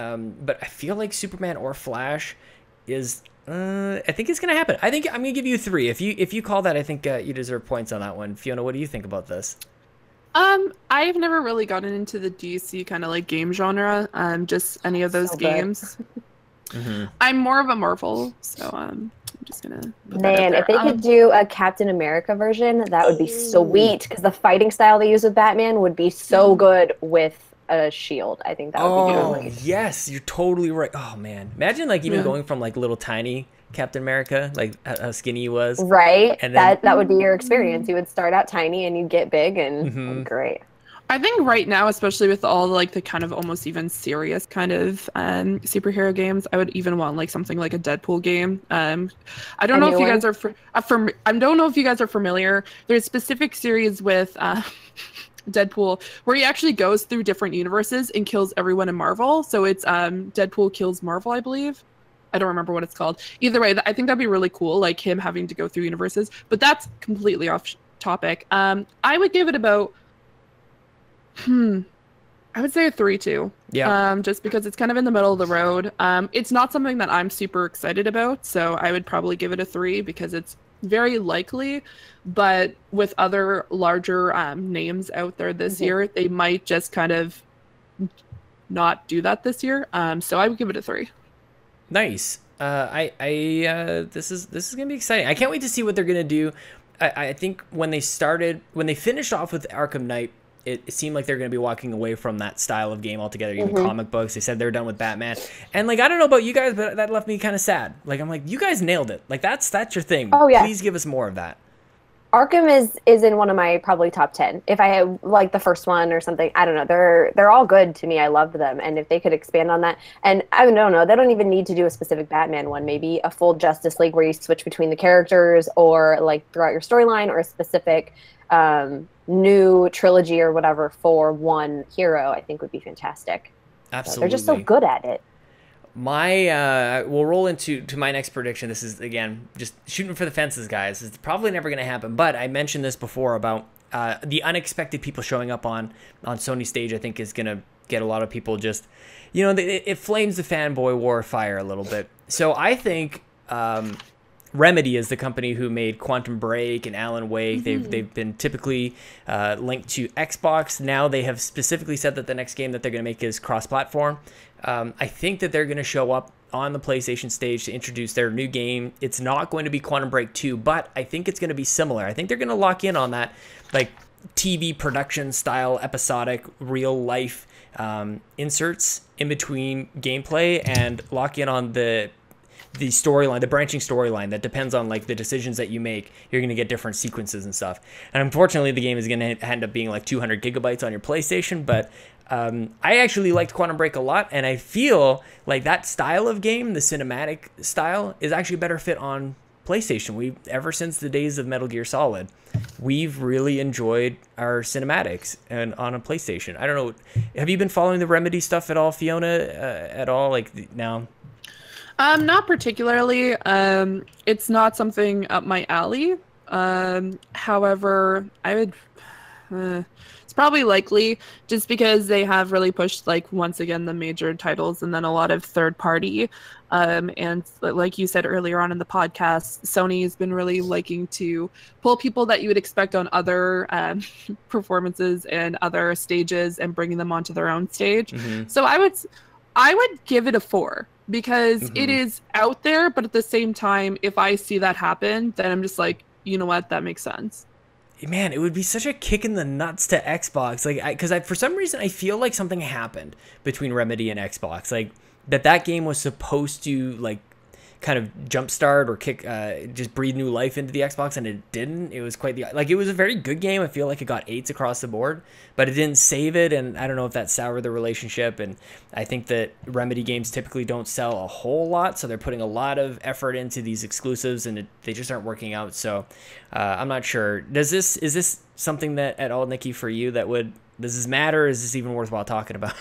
but I feel like Superman or Flash is. I think it's gonna happen. I think I'm gonna give you 3. If you call that, I think you deserve points on that one. Fiona, what do you think about this? I've never really gotten into the DC kind of like game genre. Just any of those games. I'm more of a Marvel, so I'm just gonna. Man, if they could do a Captain America version, that would be sweet. Because the fighting style they use with Batman would be so good with a shield. I think that would be good. Oh yes, you're totally right. Oh man, imagine like even going from like little tiny Captain America, like how skinny he was. Right, and then, that would be your experience. You would start out tiny and you'd get big, and great. I think right now, especially with all like the kind of almost even serious kind of superhero games, I would even want like something like a Deadpool game. I don't know if you guys are I don't know if you guys are familiar. There's a specific series with Deadpool where he actually goes through different universes and kills everyone in Marvel. So it's Deadpool Kills Marvel, I believe. I don't remember what it's called. Either way, I think that'd be really cool, like him having to go through universes. But that's completely off topic. I would give it about I would say a 3 too. Yeah. Just because it's kind of in the middle of the road. It's not something that I'm super excited about, so I would probably give it a 3 because it's very likely, but with other larger names out there this year, they might just kind of not do that this year. So I would give it a 3. Nice. This is gonna be exciting. I can't wait to see what they're gonna do. I think when they finished off with Arkham Knight, it seemed like they're going to be walking away from that style of game altogether, even comic books. They said they're done with Batman. And, like, I don't know about you guys, but that left me kind of sad. Like, I'm like, you guys nailed it. Like, that's your thing. Oh, yeah. Please give us more of that. Arkham is in one of my probably top 10. If I had like the first one or something, I don't know. They're all good to me. I loved them, and if they could expand on that, and I don't know, they don't even need to do a specific Batman one. Maybe a full Justice League where you switch between the characters, or like throughout your storyline, or a specific new trilogy or whatever for one hero. I think would be fantastic. Absolutely, so they're just so good at it. We'll roll into my next prediction. This is, again, just shooting for the fences, guys. It's probably never going to happen, but I mentioned this before about the unexpected people showing up on Sony stage. I think is going to get a lot of people just, it flames the fanboy war fire a little bit. So I think Remedy is the company who made Quantum Break and Alan Wake. They've been typically linked to Xbox. Now they have specifically said that the next game that they're going to make is cross-platform. I think that they're going to show up on the PlayStation stage to introduce their new game. It's not going to be Quantum Break 2, but I think it's going to be similar. I think they're going to lock in on that, like TV production style, episodic, real life inserts in between gameplay, and lock in on the storyline, the branching storyline that depends on like the decisions that you make. You're going to get different sequences and stuff. And unfortunately, the game is going to end up being like 200 gigabytes on your PlayStation, but I actually liked Quantum Break a lot, and I feel like that style of game, the cinematic style, is actually a better fit on PlayStation. Ever since the days of Metal Gear Solid, we've really enjoyed our cinematics and on a PlayStation. I don't know, have you been following the Remedy stuff at all, Fiona? At all, like now? Not particularly. It's not something up my alley. However, I would. It's probably likely just because they have really pushed, like, once again, the major titles and then a lot of third party. And like you said earlier on in the podcast, Sony has been really liking to pull people that you would expect on other performances and other stages and bringing them onto their own stage. So I would give it a 4 because it is out there, but at the same time, if I see that happen, then I'm just like, you know what, that makes sense. Man, it would be such a kick in the nuts to Xbox, like, because for some reason I feel like something happened between Remedy and Xbox, like that game was supposed to like kind of jumpstart or kick, just breathe new life into the Xbox, and it didn't. It was quite it was a very good game. I feel like it got 8s across the board, but it didn't save it, and I don't know if that soured the relationship. And I think that Remedy games typically don't sell a whole lot, so they're putting a lot of effort into these exclusives, and they just aren't working out. So I'm not sure. Is this something that at all, Nikki, for you does this matter? Is this even worthwhile talking about?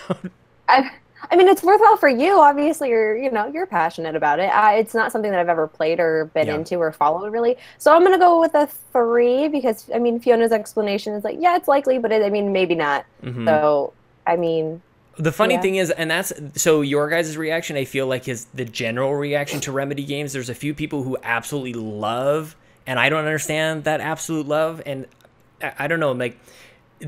I mean, it's worthwhile for you. Obviously, you're passionate about it. It's not something that I've ever played or been into or followed really. So I'm gonna go with a 3 because I mean, Fiona's explanation is like, yeah, it's likely, but maybe not. So I mean, the funny thing is, and that's so your guys' reaction, I feel like, is the general reaction to Remedy games. There's a few people who absolutely love, and I don't understand that absolute love, and I don't know, like,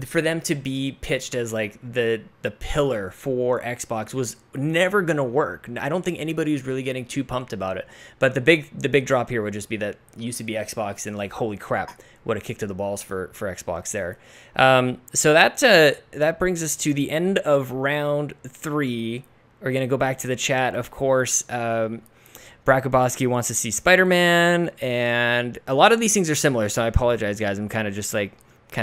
for them to be pitched as like the pillar for Xbox was never gonna work. I don't think anybody was really getting too pumped about it. But the big drop here would just be that it used to be Xbox, and like, holy crap, what a kick to the balls for Xbox there. So that brings us to the end of round 3. We're gonna go back to the chat, of course. Brakaboski wants to see Spider-Man, and a lot of these things are similar, so I apologize, guys. I'm kind of just like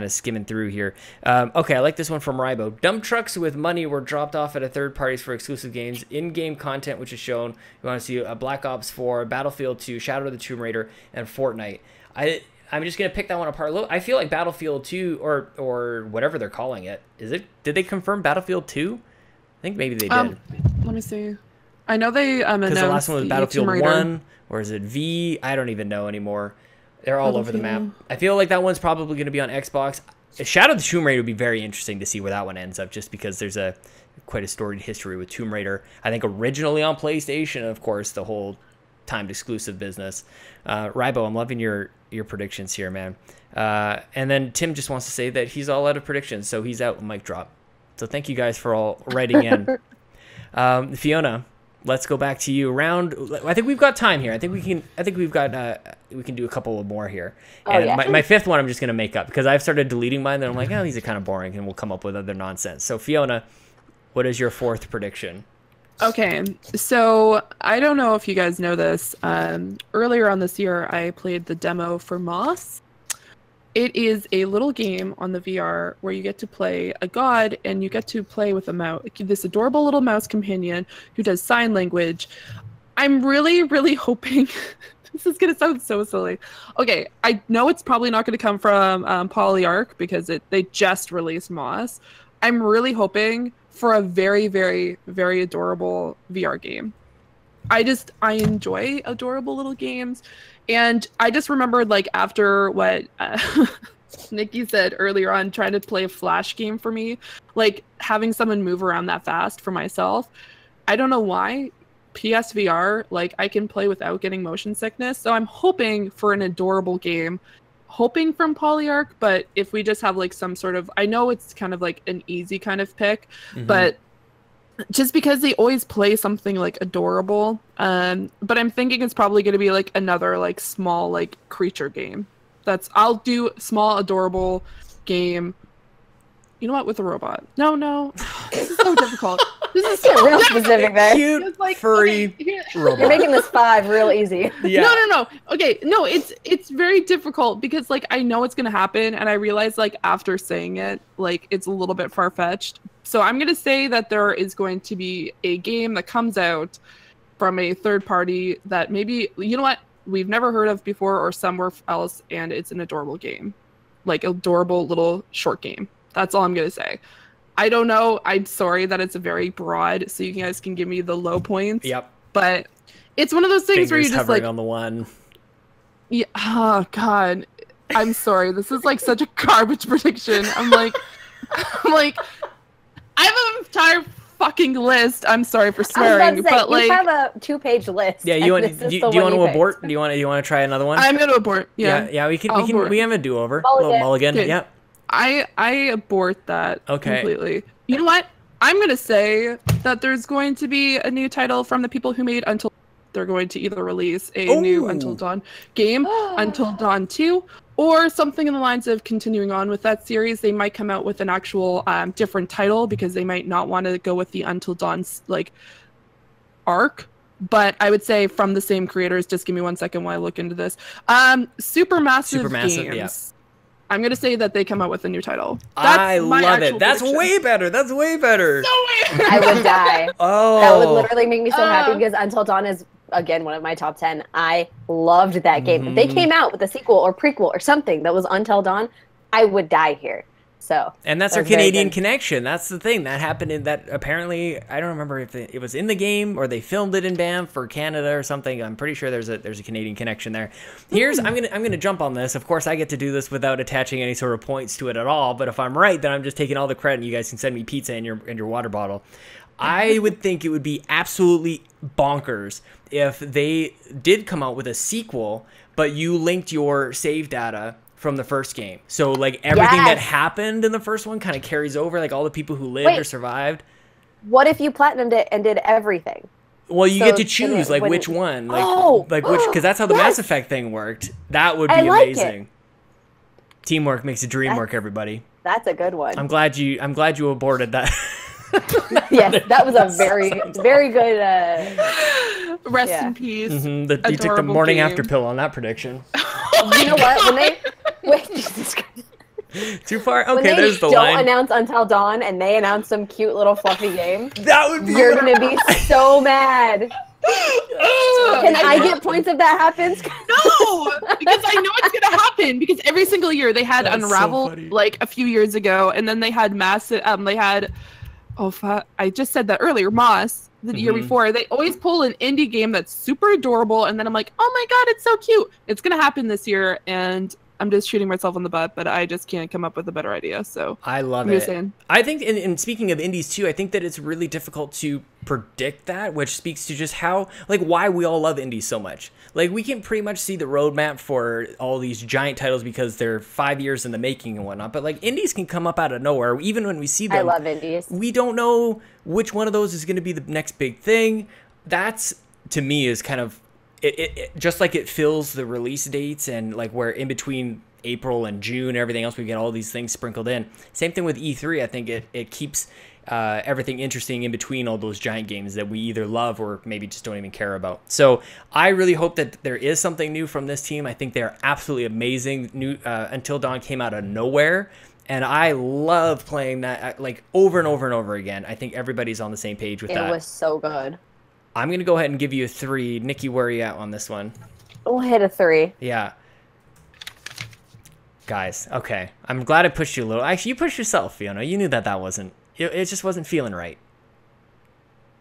skimming through here. Okay, I like this one from Rybo. Dump trucks with money were dropped off at a third parties for exclusive games. In-game content which is shown. You want to see a Black Ops 4, Battlefield 2, Shadow of the Tomb Raider, and Fortnite. I'm just gonna pick that one apart a little. I feel like Battlefield 2 or whatever they're calling it. Did they confirm Battlefield 2? I think maybe they did. Let me see. I know they announced the last one was Battlefield 1, or is it V? I don't even know anymore. They're all over the map. I feel like that one's probably going to be on Xbox. Shadow of the Tomb Raider would be very interesting to see where that one ends up, just because there's quite a storied history with Tomb Raider. I think originally on PlayStation, and of course, the whole timed exclusive business. Rybo, I'm loving your predictions here, man. And then Tim just wants to say that he's all out of predictions, so he's out. Mic drop. So thank you guys for all writing in. Fiona, let's go back to you. I think we've got time here. I think we can do a couple of more here. And my 5th one I'm just going to make up because I've started deleting mine. Then I'm like, these are kind of boring, and we'll come up with other nonsense. So Fiona, what is your 4th prediction? Okay, so I don't know if you guys know this. Earlier on this year, I played the demo for Moss. It is a little game on the VR where you get to play a god and you get to play with a mouse, this adorable little mouse companion who does sign language. I'm really, really hoping this is going to sound so silly. Okay, I know it's probably not going to come from Polyarc because they just released Moss. I'm really hoping for a very, very, very adorable VR game. I enjoy adorable little games. And I just remembered, like, after what Nikki said earlier on, trying to play a Flash game for me, like, having someone move around that fast for myself, I don't know why. PSVR, like, I can play without getting motion sickness. So I'm hoping for an adorable game, hoping from Polyarc, but if we just have, like, some sort of... I know it's kind of, like, an easy kind of pick, but... just because they always play something like adorable, but I'm thinking it's probably going to be like another like small like creature game. I'll do small adorable game. You know what, with a robot? No, this is so difficult. This is so real specific there. Cute, like, furry robot. You're making this 5 real easy. Yeah. No. Okay, no, it's very difficult because like I know it's gonna happen, and I realize like after saying it, like it's a little bit far fetched. So I'm gonna say that there is going to be a game that comes out from a third party that maybe, you know what, we've never heard of before or somewhere else, and it's an adorable game, like adorable little short game. That's all I'm gonna say. I don't know. I'm sorry that it's a very broad, so you guys can give me the low points. Yep. But it's one of those things where you just like on the one. Yeah. Oh God. I'm sorry. This is like such a garbage prediction. I'm like, I have an entire fucking list. I'm sorry for swearing, but like you have a 2-page list. Yeah, do you want to abort? Do you want to try another one? I'm gonna abort. Yeah. We have a do-over. A little mulligan. Okay. Yep. I abort that completely. You know what? I'm going to say that there's going to be a new title from the people who made Until. They're going to either release a new Until Dawn game, Until Dawn 2, or something in the lines of continuing on with that series. They might come out with an actual different title because they might not want to go with the Until Dawn like arc. But I would say from the same creators. Just give me 1 second while I look into this. Supermassive Games. Yeah. I'm going to say that they come out with a new title. I love it. That's way better. That's way better. I would die. Oh. That would literally make me so happy because Until Dawn is, again, one of my top 10. I loved that game. If they came out with a sequel or prequel or something that was Until Dawn, I would die here. So, and that's our Canadian connection. That's the thing that happened in that. Apparently, I don't remember if it was in the game or they filmed it in Banff for Canada or something. I'm pretty sure there's a Canadian connection there. I'm gonna jump on this. Of course, I get to do this without attaching any sort of points to it at all. But if I'm right, then I'm just taking all the credit. And you guys can send me pizza and your water bottle. I would think it would be absolutely bonkers if they did come out with a sequel, but you linked your save data from the first game. So like everything that happened in the first one kind of carries over, like all the people who lived or survived. What if you platinumed it and did everything? Well, you get to choose like which one, like which, because that's how the Mass Effect thing worked. That would be amazing. Teamwork makes the dream work, everybody. That's a good one. I'm glad you aborted that. Yes, that was a very, very good. Rest in peace. You took the morning after pill on that prediction. You know what? When they wait, Jesus Christ. Too far. Okay, there's the line. Don't announce Until Dawn, and they announce some cute little fluffy game. That would be. You're gonna be so mad. Can I get points if that happens? No, because I know it's gonna happen. Because every single year they had Unravel like a few years ago, and then they had they had. I just said that earlier. Moss the year before. They always pull an indie game that's super adorable, and then I'm like, oh my god, it's so cute. It's gonna happen this year, and I'm just shooting myself in the butt, but I just can't come up with a better idea. So I love it. I think, and speaking of indies too, I think that it's really difficult to predict that, which speaks to just how, like, why we all love indies so much. Like, we can pretty much see the roadmap for all these giant titles because they're 5 years in the making and whatnot. But like, indies can come up out of nowhere. Even when we see them, I love indies. We don't know which one of those is going to be the next big thing. That's, to me, is kind of it just like it fills the release dates, and like where in between April and June, everything else, we get all these things sprinkled in. Same thing with E3. I think it keeps everything interesting in between all those giant games that we either love or maybe just don't even care about. So I really hope that there is something new from this team. I think they're absolutely amazing. New Until Dawn came out of nowhere, and I love playing that like over and over and over again. I think everybody's on the same page with that. It was so good. I'm gonna go ahead and give you a 3. Nikki, where are you at on this one? We'll hit a 3. Yeah. Guys, okay. I'm glad I pushed you a little. Actually, you pushed yourself, Fiona. You knew that wasn't. It just wasn't feeling right.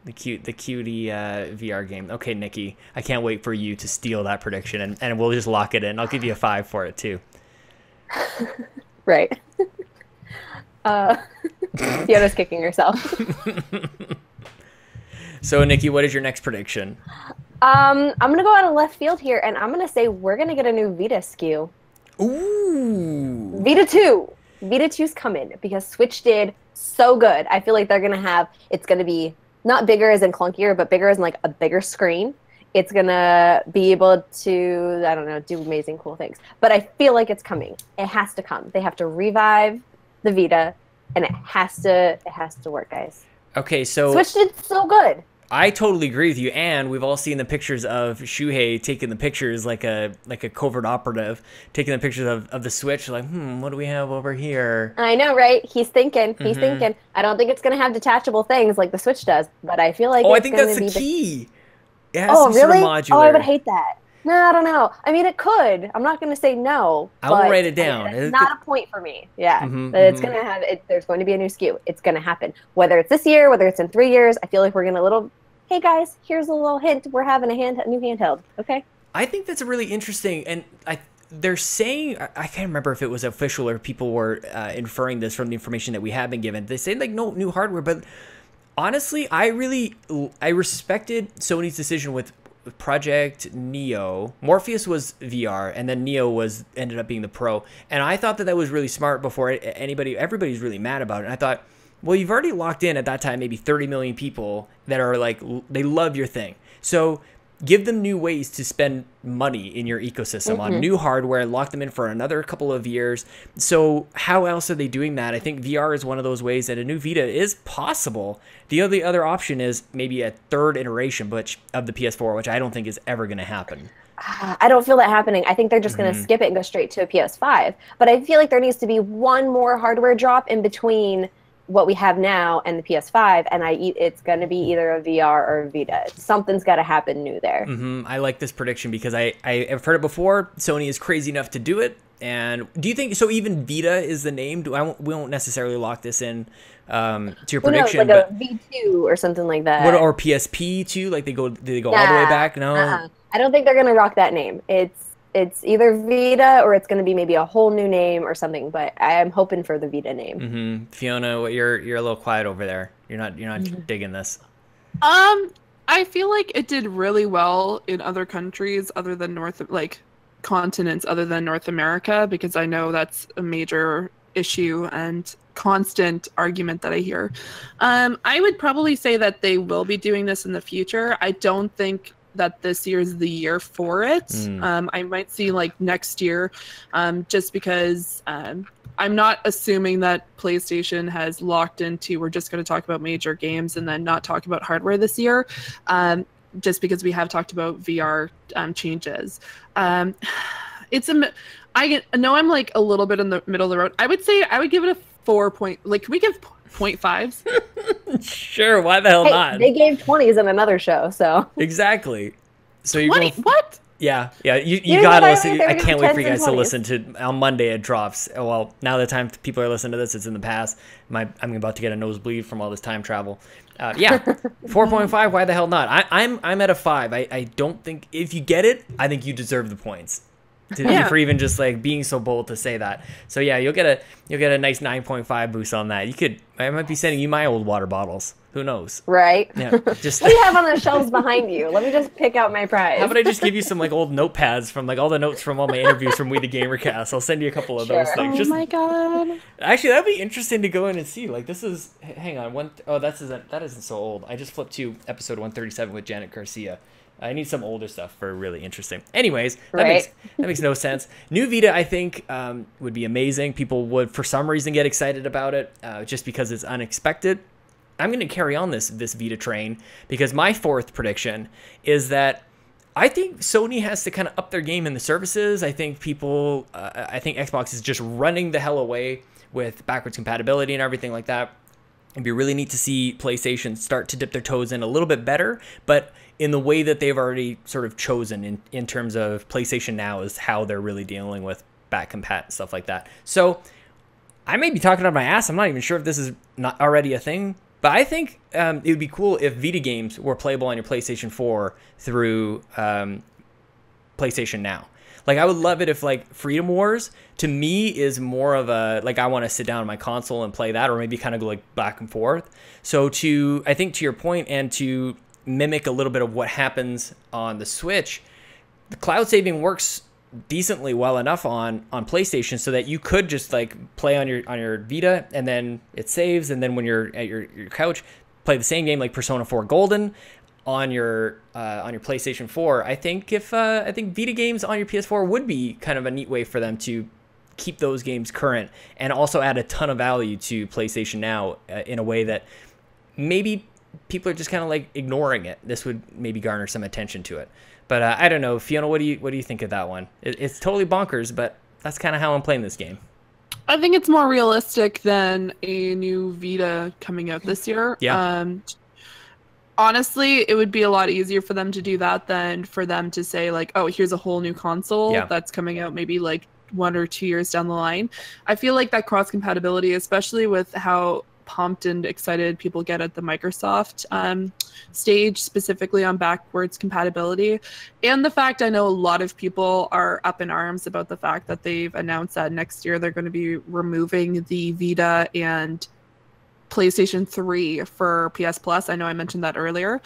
The cutie VR game. Okay, Nikki, I can't wait for you to steal that prediction, and we'll just lock it in. I'll give you a 5 for it too. Right. Fiona's kicking herself. So, Nikki, what is your next prediction? I'm gonna go out of left field here, and I'm gonna say we're gonna get a new Vita SKU. Ooh. Vita 2. Vita 2's coming because Switch did so good. I feel like they're gonna have. It's gonna be not bigger as in clunkier, but bigger as in like a bigger screen. It's gonna be able to, I don't know, do amazing cool things. But I feel like it's coming. It has to come. They have to revive the Vita, and it has to work, guys. Okay, so Switch did so good. I totally agree with you, and we've all seen the pictures of Shuhei taking the pictures like a covert operative, taking the pictures of the Switch, like, what do we have over here? I know, right? He's thinking. He's thinking. I don't think it's going to have detachable things like the Switch does, but I feel like I it's think going that's to the be key. It has some really? sort of modular. Oh, I would hate that. No, I don't know. I mean, it could. I'm not going to say no. I will write it down. It's not a point for me. Yeah, but it's going to have. There's going to be a new SKU. It's going to happen. Whether it's this year, whether it's in 3 years, I feel like we're going to hey guys, here's a little hint. We're having a new handheld. Okay. I think that's a really interesting, and they're saying, I can't remember if it was official or people were inferring this from the information that we have been given. They say like no new hardware, but honestly, I respected Sony's decision with Project Neo. Morpheus was VR, and then Neo ended up being the Pro, and I thought that was really smart. Before everybody's really mad about it, and I thought, well, you've already locked in at that time maybe 30 million people that are like, they love your thing. So give them new ways to spend money in your ecosystem on new hardware, lock them in for another couple of years. So how else are they doing that? I think VR is one of those ways that a new Vita is possible. The other option is maybe a third iteration of the PS4, which I don't think is ever going to happen. I don't feel that happening. I think they're just going to skip it and go straight to a PS5. But I feel like there needs to be one more hardware drop in between what we have now and the PS5, and it's going to be either a VR or a Vita. Something's got to happen new there. I like this prediction because I've heard it before. Sony is crazy enough to do it. And do you think so? Even Vita is the name. We won't necessarily lock this in to your prediction. No, like a V2 or something like that. Or PSP too? Like they go all the way back? No, I don't think they're going to rock that name. It's either Vita or it's going to be maybe a whole new name or something, but I am hoping for the Vita name. Fiona, you're a little quiet over there. You're not digging this. I feel like it did really well in other countries other than continents other than North America, because I know that's a major issue and constant argument that I hear. I would probably say that they will be doing this in the future. I don't think that this year is the year for it. I might see like next year, just because I'm not assuming that PlayStation has locked into we're just going to talk about major games and then not talk about hardware this year, just because we have talked about VR changes. I know I'm like a little bit in the middle of the road. I would say I would give it a 4 point. Like, can we give 0.5s? Sure, why the hell not? They gave 20s in another show, so exactly. So you're 20? What? Yeah. You gotta listen. I can't wait for you guys to listen to on Monday. It drops. Well, now the time people are listening to this, it's in the past. I'm about to get a nosebleed from all this time travel. 4.5. Why the hell not? I'm at a 5. I don't think if you get it, I think you deserve the points. For even just like being so bold to say that. So yeah, you'll get a nice 9.5 boost on that. I might be sending you my old water bottles. Who knows? Right. Yeah. Just what do you have on the shelves behind you? Let me just pick out my prize. How about I just give you some like old notepads from like all the notes from all my interviews from We the GamerCast? I'll send you a couple of those things. Oh my god. Actually, that'd be interesting to go in and see. Like this is hang on, that isn't so old. I just flipped to episode 137 with Janet Garcia. I need some older stuff for really interesting. Anyways, that makes no sense. New Vita, I think, would be amazing. People would, for some reason, get excited about it just because it's unexpected. I'm going to carry on this Vita train because my fourth prediction is that I think Sony has to kind of up their game in the services. I think I think Xbox is just running the hell away with backwards compatibility and everything like that. It'd be really neat to see PlayStation start to dip their toes in a little bit better, but in the way that they've already sort of chosen in terms of PlayStation Now is how they're really dealing with back compat and stuff like that. So I may be talking out of my ass. I'm not even sure if this is not already a thing, but I think it would be cool if Vita games were playable on your PlayStation 4 through PlayStation Now. Like, I would love it if, like, Freedom Wars, to me, is more of a, like, I want to sit down on my console and play that, or maybe kind of go, like, back and forth. So I think to your point, and to mimic a little bit of what happens on the Switch, the cloud saving works decently well enough on PlayStation so that you could just, like, play on your Vita, and then it saves, and then when you're at your couch, play the same game, like Persona 4 Golden, on your PlayStation 4. I think I think Vita games on your PS4 would be kind of a neat way for them to keep those games current and also add a ton of value to PlayStation Now in a way that maybe people are just kind of like ignoring it. This would maybe garner some attention to it. But I don't know, Fiona, what do you think of that one? It's totally bonkers, but that's kind of how I'm playing this game. I think it's more realistic than a new Vita coming out this year. Yeah. Honestly, it would be a lot easier for them to do that than for them to say, like, oh, here's a whole new console that's coming out maybe like 1 or 2 years down the line. I feel like that cross compatibility, especially with how pumped and excited people get at the Microsoft stage, specifically on backwards compatibility, and the fact I know a lot of people are up in arms about the fact that they've announced that next year they're going to be removing the Vita and PlayStation 3 for PS Plus. I know I mentioned that earlier.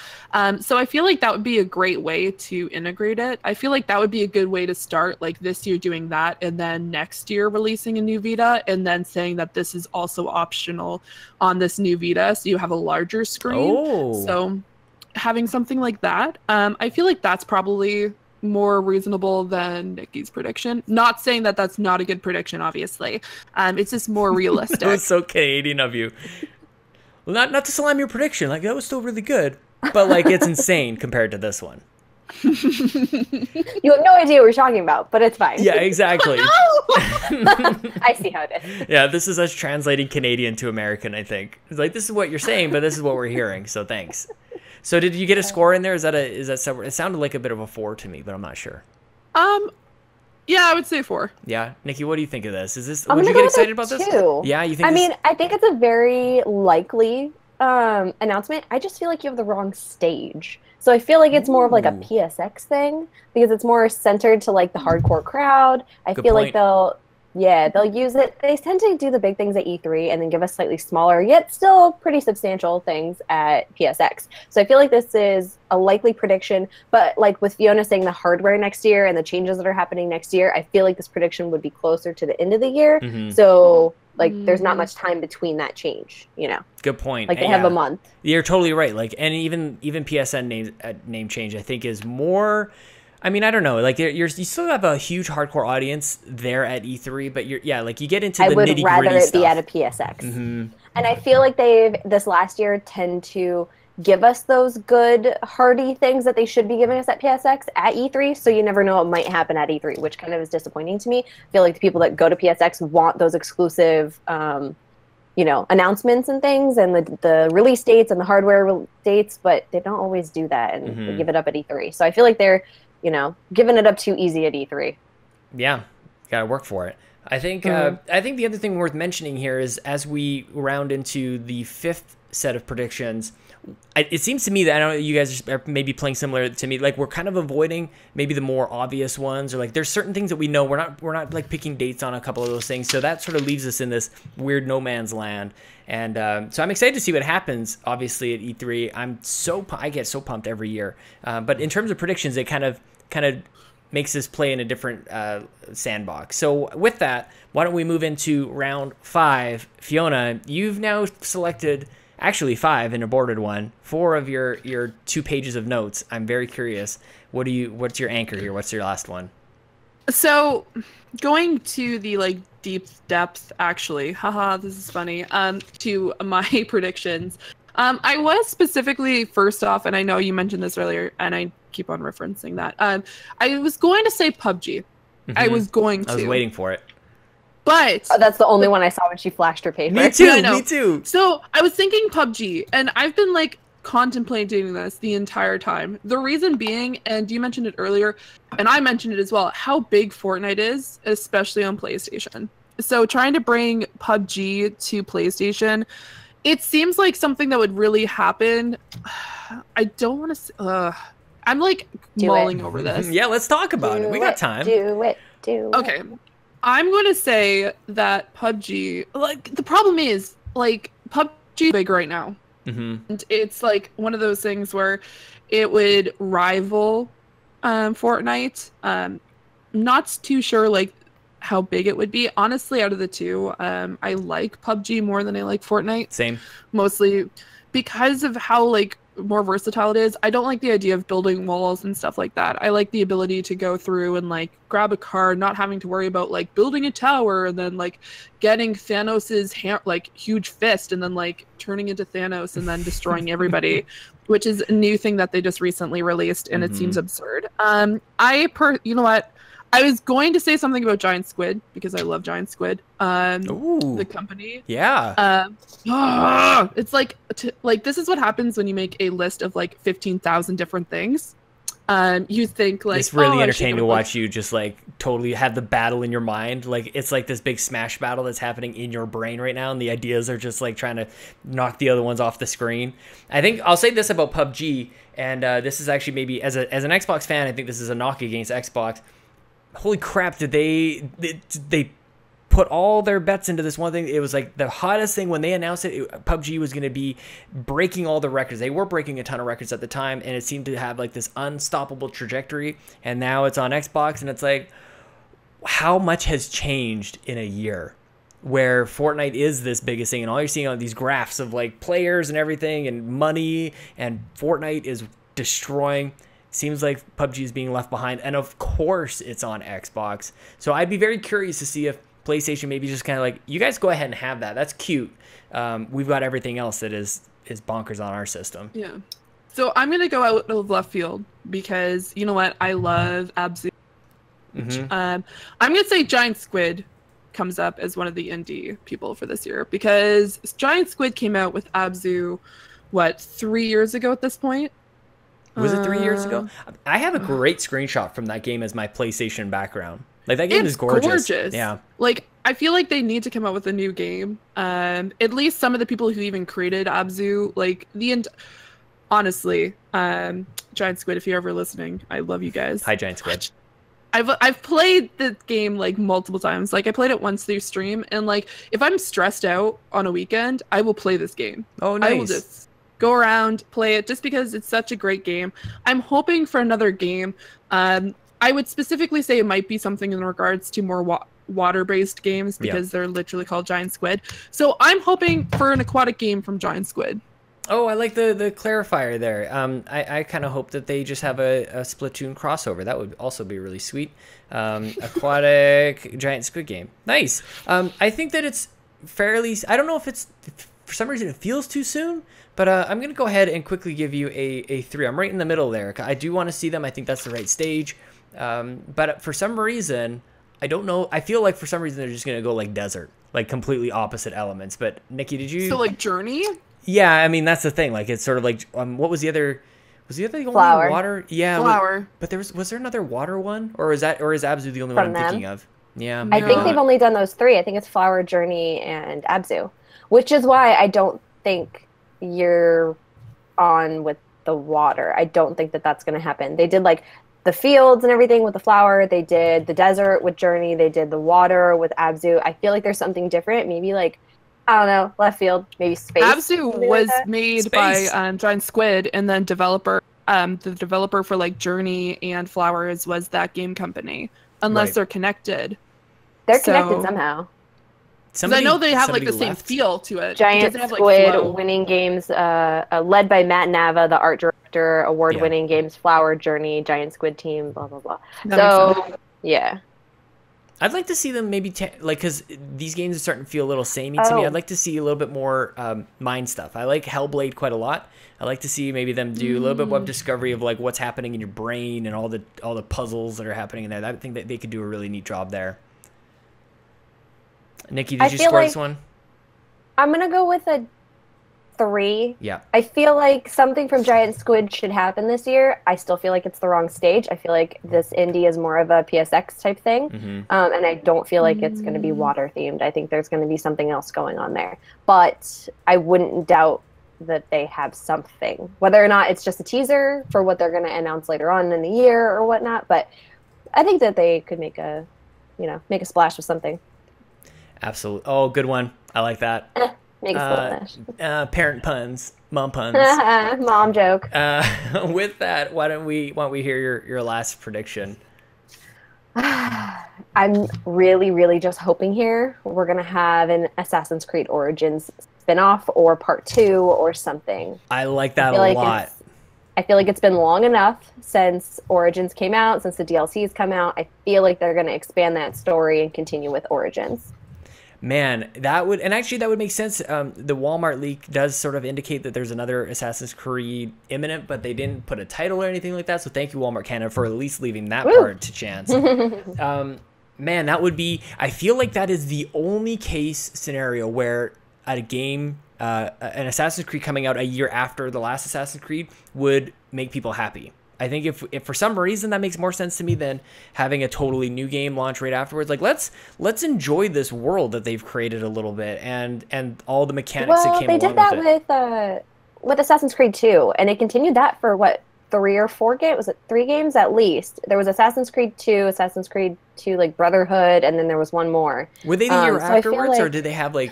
So I feel like that would be a great way to integrate it. I feel like that would be a good way to start, like this year doing that, and then next year releasing a new Vita, and then saying that this is also optional on this new Vita, so you have a larger screen. Oh. So having something like that, I feel like that's probably more reasonable than Nikki's prediction. Not saying that that's not a good prediction, obviously. It's just more realistic. That was so Canadian of you. Well, not to slam your prediction. Like, that was still really good. But, like, it's insane compared to this one. You have no idea what we're talking about, but it's fine. Yeah, exactly. I see how it is. Yeah, this is us translating Canadian to American, I think. It's like, this is what you're saying, but this is what we're hearing, so thanks. So did you get a score in there? Is that separate? It sounded like a bit of a 4 to me, but I'm not sure. Yeah, I would say 4. Yeah, Nikki, what do you think of this? Would you get excited about this? 2. Yeah, you think? I mean, I think it's a very likely announcement. I just feel like you have the wrong stage. So I feel like it's more of like a PSX thing because it's more centered to like the hardcore crowd. I feel like they'll use it. They tend to do the big things at E3 and then give us slightly smaller, yet still pretty substantial things at PSX. So I feel like this is a likely prediction, but like with Fiona saying the hardware next year and the changes that are happening next year, I feel like this prediction would be closer to the end of the year. Mm-hmm. So like there's not much time between that change, you know. Good point. Like they have a month. You're totally right. Like, and even PSN name change, I think, is more. I mean, I don't know. Like, you still have a huge hardcore audience there at E3, but you get into the nitty gritty stuff. I would rather it be at a PSX. Mm-hmm. And I feel like this last year tend to give us those good hearty things that they should be giving us at PSX at E3. So you never know what might happen at E3, which kind of is disappointing to me. I feel like the people that go to PSX want those exclusive, announcements and things, and the release dates and the hardware dates, but they don't always do that, and they give it up at E3. So I feel like they're giving it up too easy at E3. Yeah, gotta work for it. I think I think the other thing worth mentioning here is as we round into the 5th set of predictions, it seems to me that I know you guys are maybe playing similar to me. Like, we're kind of avoiding maybe the more obvious ones, or like there's certain things that we know we're not like picking dates on a couple of those things. So that sort of leaves us in this weird no man's land. And so I'm excited to see what happens. Obviously at E3, I get so pumped every year. But in terms of predictions, it kind of makes us play in a different sandbox. So with that, why don't we move into round 5? Fiona, you've now selected actually 5, an aborted one, 4 of your 2 pages of notes. I'm very curious. What's your anchor here? What's your last one? So, going to the like deep depth, actually, haha, this is funny. To my predictions, I was specifically first off, and I know you mentioned this earlier, and I keep on referencing that. I was going to say PUBG. I was going to. I was waiting for it. But that's the only one I saw when she flashed her page. Me too. Yeah, me too. So I was thinking PUBG, and I've been like contemplating this the entire time. The reason being, and you mentioned it earlier, and I mentioned it as well, how big Fortnite is, especially on PlayStation. So trying to bring PUBG to PlayStation, it seems like something that would really happen. I don't want to. I'm like mulling over this. Yeah, let's talk about it. We got time. Do it. Okay. I'm going to say that PUBG, like, the problem is, like, PUBG is big right now. And it's, like, one of those things where it would rival Fortnite. Not too sure, like, how big it would be. Honestly, out of the two, I like PUBG more than I like Fortnite. Same. Mostly because of how, like, more versatile it is. I don't like the idea of building walls and stuff like that. I like the ability to go through and like grab a card, not having to worry about like building a tower and then like getting Thanos's like huge fist and then like turning into Thanos and then destroying everybody, which is a new thing that they just recently released, and it seems absurd. You know what? I was going to say something about Giant Squid because I love Giant Squid. The company. Yeah. It's like this is what happens when you make a list of like 15,000 different things. You think like it's really entertaining to watch you just like totally have the battle in your mind. Like it's like this big smash battle that's happening in your brain right now, and the ideas are just like trying to knock the other ones off the screen. I think I'll say this about PUBG, and this is actually maybe as an Xbox fan, I think this is a knock against Xbox. Holy crap, did they put all their bets into this one thing? It was like the hottest thing when they announced it. PUBG was going to be breaking all the records. They were breaking a ton of records at the time, and it seemed to have like this unstoppable trajectory, and now it's on Xbox, and it's like, how much has changed in a year where Fortnite is this biggest thing, and all you're seeing on these graphs of like players and everything and money, and Fortnite is destroying. Seems like PUBG is being left behind, and of course it's on Xbox. So I'd be very curious to see if PlayStation maybe just kind of like, you guys go ahead and have that. That's cute. We've got everything else that is bonkers on our system. Yeah. So I'm gonna go out of left field because you know what? I love Abzu. I'm gonna say Giant Squid comes up as one of the indie people for this year because Giant Squid came out with Abzu, what, 3 years ago at this point? Was it 3 years ago? I have a great screenshot from that game as my PlayStation background. Like that game is gorgeous. Yeah. Like I feel like they need to come out with a new game. At least some of the people who even created Abzu, like honestly, Giant Squid, if you're ever listening, I love you guys. Hi, Giant Squid. I've played the game like multiple times. Like I played it once through stream, and like if I'm stressed out on a weekend, I will play this game. Oh, nice. I will just go around, play it, just because it's such a great game. I'm hoping for another game. I would specifically say it might be something in regards to more water-based games because they're literally called Giant Squid. So I'm hoping for an aquatic game from Giant Squid. Oh, I like the clarifier there. I kind of hope that they just have a Splatoon crossover. That would also be really sweet. Aquatic Giant Squid game. Nice. I think that it's fairly... I don't know if it's... For some reason, it feels too soon, but I'm going to go ahead and quickly give you a 3. I'm right in the middle there. I do want to see them. I think that's the right stage. But for some reason, I don't know. I feel like for some reason, they're just going to go like desert, like completely opposite elements. But Nikki, did you... So like Journey? Yeah, I mean, that's the thing. Like, it's sort of like... what was the other... Was the other the only Flower. water? Yeah. Flower. But was there another water one? Or is Abzu the only one I'm thinking of? Yeah. I think they've only done those 3. I think it's Flower, Journey, and Abzu. Which is why I don't think you're on with the water. I don't think that that's going to happen. They did like the fields and everything with the flower. They did the desert with Journey. They did the water with Abzu. I feel like there's something different. Maybe like, I don't know, left field, maybe space. Abzu was made by Giant Squid, and then the developer for like Journey and Flowers was that game company. Unless they're connected. They're connected somehow. I know they have like the same feel to it. Giant Squid winning games, led by Matt Nava, the art director, award-winning games, Flower Journey, Giant Squid team, blah blah blah. So yeah, I'd like to see them maybe because these games are starting to feel a little samey to me. I'd like to see a little bit more mind stuff. I like Hellblade quite a lot. I like to see maybe them do a little bit more discovery of like what's happening in your brain and all the puzzles that are happening in there. I think that they could do a really neat job there. Nikki, did you score this one? I'm gonna go with a 3. Yeah. I feel like something from Giant Squid should happen this year. I still feel like it's the wrong stage. I feel like this indie is more of a PSX type thing. And I don't feel like it's going to be water themed. I think there's going to be something else going on there. But I wouldn't doubt that they have something. Whether or not it's just a teaser for what they're going to announce later on in the year or whatnot. But I think that they could make a splash with something. Absolutely. Oh, good one. I like that. Make a splash. Parent puns, mom puns. Mom joke. With that, why don't we hear your last prediction? I'm really, really just hoping here we're gonna have an Assassin's Creed Origins spin-off or part 2 or something. I like that a lot. I feel like it's been long enough since Origins came out, since the DLCs come out. I feel like they're gonna expand that story and continue with Origins. Man, that would make sense. The Walmart leak does sort of indicate that there's another Assassin's Creed imminent, but they didn't put a title or anything like that. So thank you, Walmart Canada, for at least leaving that part to chance. Man, that would be. I feel like that is the only case scenario where at a game, an Assassin's Creed coming out a year after the last Assassin's Creed would make people happy. I think if for some reason that makes more sense to me than having a totally new game launch right afterwards. Like let's enjoy this world that they've created a little bit and all the mechanics that came along with it. Well, they did that with Assassin's Creed 2, and they continued that for what, 3 or 4 games? Was it 3 games at least? There was Assassin's Creed 2, Assassin's Creed 2 like Brotherhood, and then there was one more. Were they the year afterwards, or did they have like?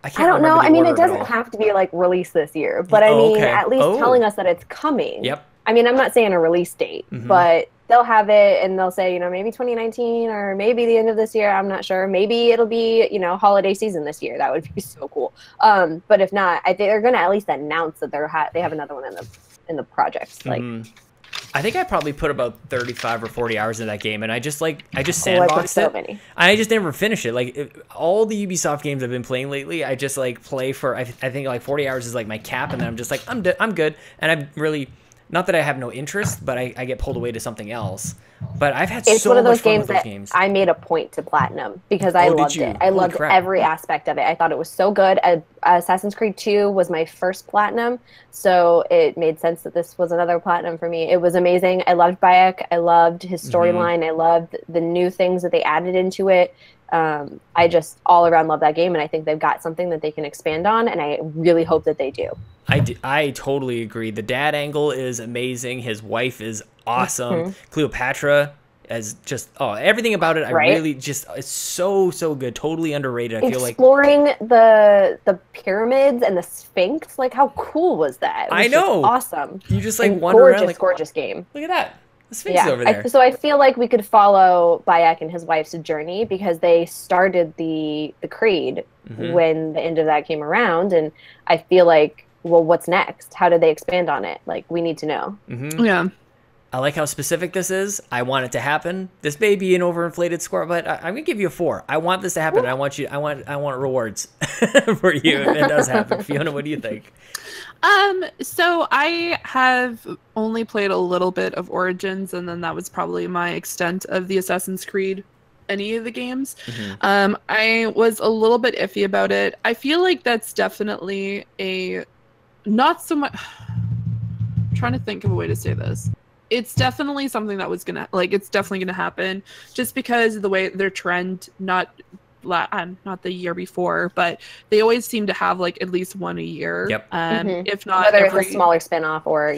I don't know. I mean, it doesn't have to be like released this year, but I mean, at least telling us that it's coming. Yep. I mean, I'm not saying a release date, but they'll have it and they'll say, maybe 2019 or maybe the end of this year. I'm not sure. Maybe it'll be, holiday season this year. That would be so cool. But if not, I think they're going to at least announce that they have another one in the project. Like, I think I probably put about 35 or 40 hours in that game, and I just sandboxed it. Many. I just never finished it. Like all the Ubisoft games I've been playing lately, I just like play for. I think like 40 hours is like my cap, and then I'm just like I'm good, and I've really. Not that I have no interest, but I get pulled away to something else. But I've had so much fun with those games. I made a point to platinum because I loved it. I loved every aspect of it. I thought it was so good. Assassin's Creed 2 was my first platinum, so it made sense that this was another platinum for me. It was amazing. I loved Bayek. I loved his storyline. I loved the new things that they added into it. I just all around love that game, and I think they've got something that they can expand on, and I really hope that they do. I totally agree. The dad angle is amazing. His wife is awesome. Cleopatra is just everything about it. I really just it's so good. Totally underrated. I feel like exploring the pyramids and the Sphinx. Like how cool was that? I know, awesome. You just like wander around like gorgeous game. Look at that. The Sphinx is over there. So I feel like we could follow Bayek and his wife's journey because they started the Creed when the end of that came around, and I feel like. Well, what's next? How do they expand on it? Like, we need to know. Yeah. I like how specific this is. I want it to happen. This may be an overinflated score, but I'm gonna give you a 4. I want this to happen. I want rewards for you if it does happen. Fiona, what do you think? So I have only played a little bit of Origins, and then that was probably my extent of the Assassin's Creed. Any of the games. I was a little bit iffy about it. I feel like that's definitely not so much. I'm trying to think of a way to say this. It's definitely something that was it's definitely gonna happen, just because of the way their trend, not the year before, but they always seem to have like at least one a year. Yep. If not, whether it's a smaller spinoff or a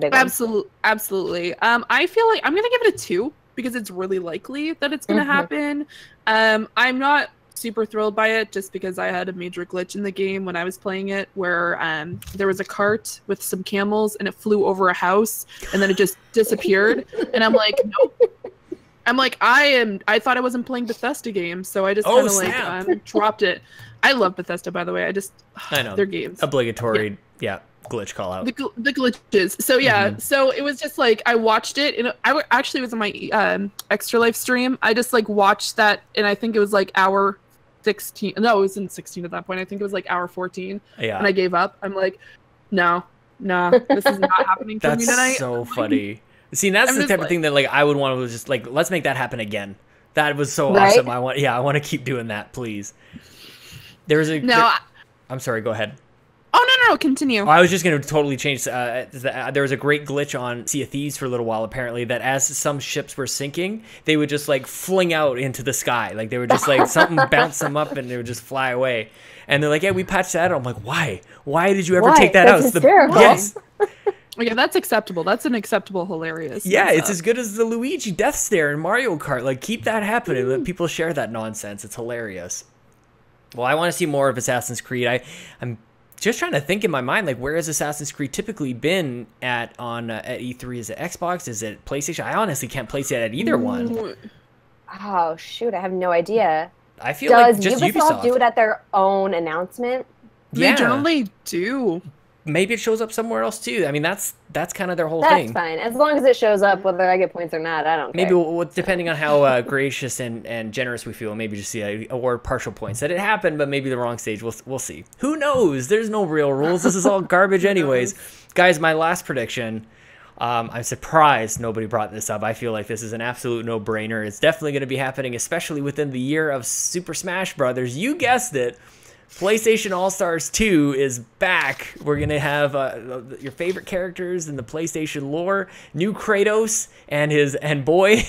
big one. Absolutely. I feel like I'm gonna give it a 2 because it's really likely that it's gonna happen. I'm not super thrilled by it just because I had a major glitch in the game when I was playing it where there was a cart with some camels and it flew over a house and then it just disappeared and I'm like, nope, I'm like, I thought I wasn't playing Bethesda games, so I just kind of like dropped it. I love Bethesda, by the way. I know their games. Obligatory, glitch call out. The glitches. So yeah, so it was just like I watched it, and I actually was on my Extra Life stream. I just like watched that, and I think it was like hour 16. No, it wasn't 16 at that point. I think it was like hour 14. Yeah. And I gave up. I'm like, no, this is not happening for me tonight. That's so funny. See, that's the type of thing that like I would want to just like, let's make that happen again. That was so awesome. I want to keep doing that, please. I'm sorry, go ahead. Oh, no, continue. I was just going to totally change. There was a great glitch on Sea of Thieves for a little while, apparently, that as some ships were sinking, they would just like fling out into the sky. Like they would just like something bounce them up and they would just fly away. And they're like, yeah, we patched that out. I'm like, why? Why did you ever take that out? Yes. Yeah, that's acceptable. That's an acceptable hilarious. Yeah, it's as good as the Luigi death stare in Mario Kart. Like, keep that happening. Let people share that nonsense. It's hilarious. Well, I want to see more of Assassin's Creed. I'm just trying to think in my mind, like, where has Assassin's Creed typically been at E3? Is it Xbox? Is it PlayStation? I honestly can't place it at either one. Oh, shoot. I have no idea. I feel like just Ubisoft do it at their own announcement? They generally do. Maybe it shows up somewhere else too. I mean, that's kind of their whole thing. That's fine. As long as it shows up, whether I get points or not, I don't care. Maybe depending on how gracious and generous we feel, maybe just award partial points. That it happened, but maybe the wrong stage. We'll see. Who knows? There's no real rules. This is all garbage anyways. Guys, my last prediction. I'm surprised nobody brought this up. I feel like this is an absolute no-brainer. It's definitely going to be happening, especially within the year of Super Smash Brothers. You guessed it. PlayStation All-Stars 2 is back. We're going to have your favorite characters in the PlayStation lore. New Kratos and Boy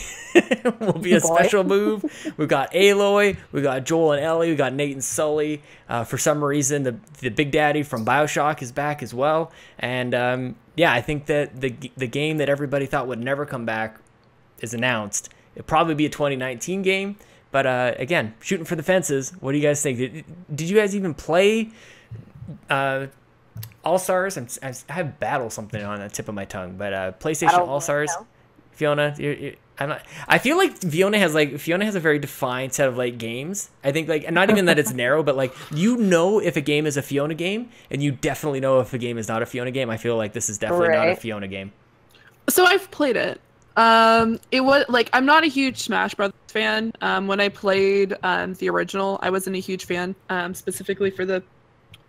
will be a special move. We've got Aloy. We've got Joel and Ellie. We've got Nate and Sully. For some reason, the Big Daddy from BioShock is back as well. And I think that the game that everybody thought would never come back is announced. It'll probably be a 2019 game. But again, shooting for the fences. What do you guys think? Did you guys even play All-Stars? I have Battle something on the tip of my tongue, but PlayStation All-Stars. Fiona, I'm not. I feel like Fiona has a very defined set of like games. I think like not even that it's narrow, but like you know if a game is a Fiona game, and you definitely know if a game is not a Fiona game. I feel like this is definitely not a Fiona game. So I've played it. It was like I'm not a huge Smash Brothers fan. When I played the original, I wasn't a huge fan, specifically for the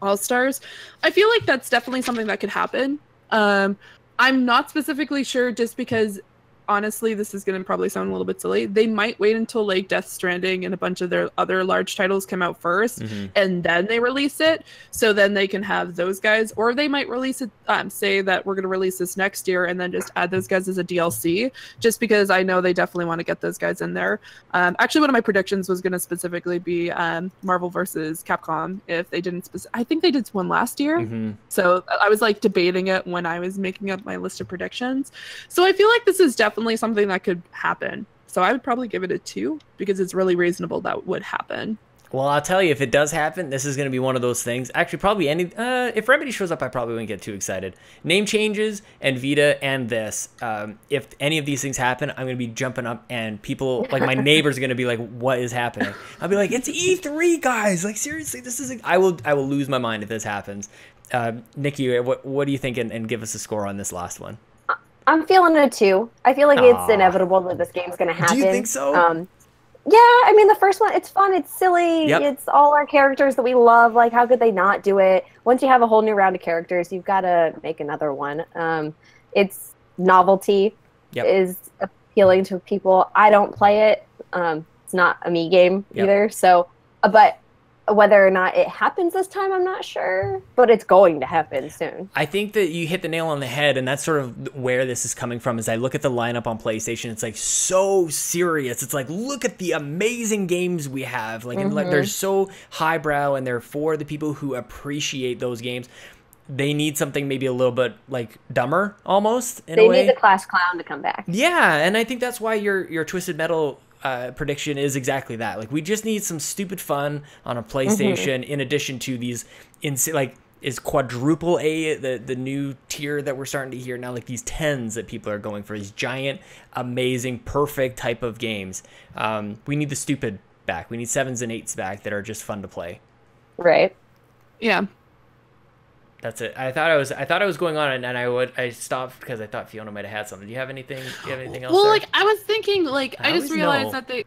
All-Stars. I feel like that's definitely something that could happen. I'm not specifically sure, just because honestly, this is going to probably sound a little bit silly. They might wait until like Death Stranding and a bunch of their other large titles come out first, and then they release it. So then they can have those guys, or they might release it, say that we're going to release this next year and then just add those guys as a DLC, just because I know they definitely want to get those guys in there. Actually, one of my predictions was going to specifically be Marvel versus Capcom. If they didn't, I think they did one last year. So I was like debating it when I was making up my list of predictions. So I feel like this is definitely something that could happen. So I would probably give it a 2 because it's really reasonable that would happen. Well, I'll tell you, if it does happen, this is going to be one of those things. Actually, probably if Remedy shows up, I probably wouldn't get too excited. Name changes and Vita and this. If any of these things happen, I'm going to be jumping up, and people, like my neighbors, are going to be like, "What is happening?" I'll be like, "It's E3, guys! Like seriously, this is." I will lose my mind if this happens. Nikki, what do you think? And give us a score on this last one. I'm feeling a 2. I feel like it's inevitable that this game's going to happen. Do you think so? Yeah, I mean, the first one, it's fun, it's silly, it's all our characters that we love. Like, how could they not do it? Once you have a whole new round of characters, you've got to make another one. It's novelty is appealing to people. I don't play it. It's not a me game either. So, but whether or not it happens this time, I'm not sure, but it's going to happen soon. I think that you hit the nail on the head, and that's sort of where this is coming from. As I look at the lineup on PlayStation, it's like so serious. It's like, look at the amazing games we have. Like, and like they're so highbrow, and they're for the people who appreciate those games. They need something maybe a little bit like dumber, almost in a way. They need the Class Clown to come back. Yeah, and I think that's why your Twisted Metal prediction is exactly that. Like, we just need some stupid fun on a PlayStation in addition to these like is quadruple A the new tier that we're starting to hear now, like these 10s that people are going for, these giant, amazing, perfect type of games. We need the stupid back. We need 7s and 8s back that are just fun to play. Right. Yeah. That's it. I thought I was going on, and I stopped because I thought Fiona might have had something. Do you have anything else? Well, there? like I was thinking, like I just realized that they.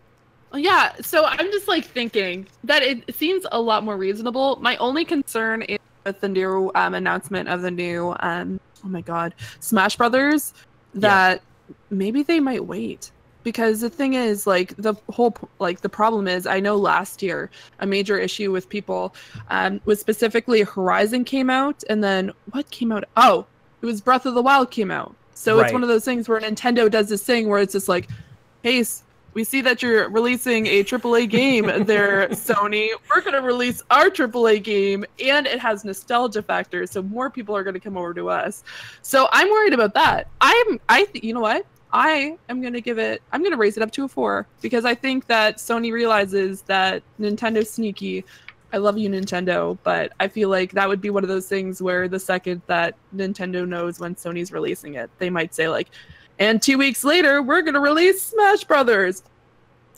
Yeah, so I'm just like thinking that it seems a lot more reasonable. My only concern is with the new announcement of the new oh my god, Smash Brothers, that maybe they might wait. Because the thing is, like, the problem is, I know last year a major issue with people was specifically Horizon came out, and then what came out? Oh, it was Breath of the Wild came out. So It's one of those things where Nintendo does this thing where it's just like, hey, we see that you're releasing a AAA game there, Sony. We're going to release our AAA game, and it has nostalgia factors, so more people are going to come over to us. So I'm worried about that. You know what? I'm going to raise it up to a 4 because I think that Sony realizes that Nintendo's sneaky. I love you, Nintendo, but I feel like that would be one of those things where the second that Nintendo knows when Sony's releasing it, they might say like, and 2 weeks later, we're going to release Smash Brothers.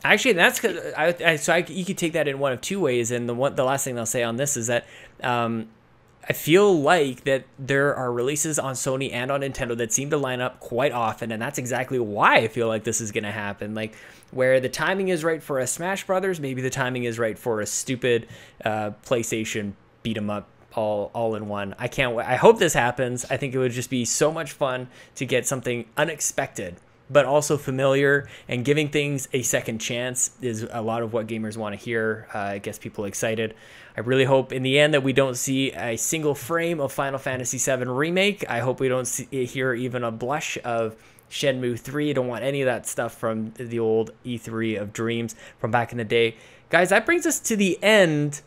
Actually, that's because you could take that in one of two ways. And the last thing I'll say on this is that I feel like that there are releases on Sony and on Nintendo that seem to line up quite often, and that's exactly why I feel like this is going to happen. Like, where the timing is right for a Smash Brothers, maybe the timing is right for a stupid PlayStation beat 'em up all in one. I can't wait. I hope this happens. I think it would just be so much fun to get something unexpected, but also familiar, and giving things a second chance is a lot of what gamers want to hear. It gets people excited. I really hope in the end that we don't see a single frame of Final Fantasy VII Remake. I hope we don't hear even a blush of Shenmue 3. I don't want any of that stuff from the old E3 of Dreams from back in the day. Guys, that brings us to the end.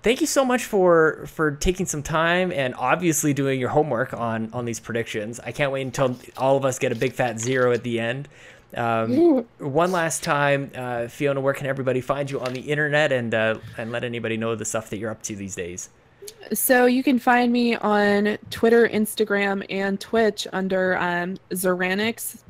Thank you so much for taking some time and obviously doing your homework on these predictions. I can't wait until all of us get a big fat 0 at the end. One last time, Fiona, where can everybody find you on the internet, and let anybody know the stuff that you're up to these days? So you can find me on Twitter, Instagram, and Twitch under Zeranix.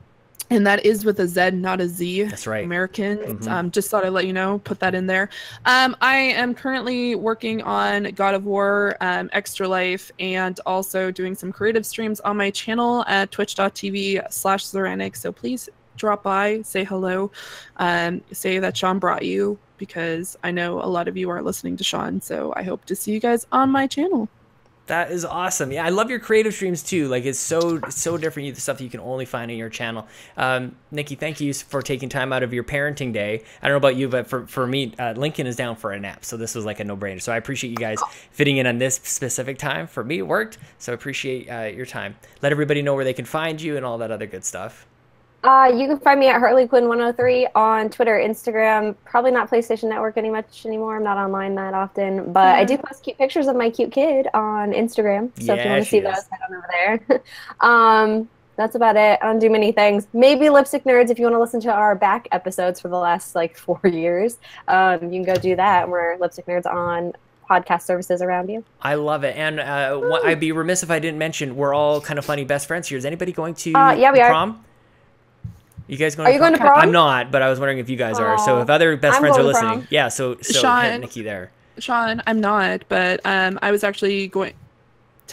And that is with a Z, not a Z. That's right. American. Mm-hmm. Just thought I'd let you know, put that in there. I am currently working on God of War, Extra Life, and also doing some creative streams on my channel at twitch.tv/Zeranix. So please drop by, say hello, say that Sean brought you, because I know a lot of you are listening to Sean. So I hope to see you guys on my channel. That is awesome. Yeah, I love your creative streams too. Like, it's so different. The stuff that you can only find on your channel. Nikki, thank you for taking time out of your parenting day. I don't know about you, but for me, Lincoln is down for a nap, so this was like a no-brainer. So I appreciate you guys fitting in on this specific time. For me, it worked. So I appreciate your time. Let everybody know where they can find you and all that other good stuff. You can find me at HarleyQuinn103 on Twitter, Instagram. Probably not PlayStation Network anymore. I'm not online that often, but I do post cute pictures of my cute kid on Instagram. So if you want to see those, head on over there. That's about it. I don't do many things. Maybe Lipstick Nerds, if you want to listen to our back episodes for the last like 4 years. You can go do that. We're Lipstick Nerds on podcast services around you. I love it. And I'd be remiss if I didn't mention we're all kind of funny best friends here. Is anybody going to yeah, we prom? Are. You guys going? Are you going to prom? I'm not, but I was wondering if you guys are. So if other best friends are listening, yeah. So Sean, hit Nikki there. Sean, I'm not, but I was actually going.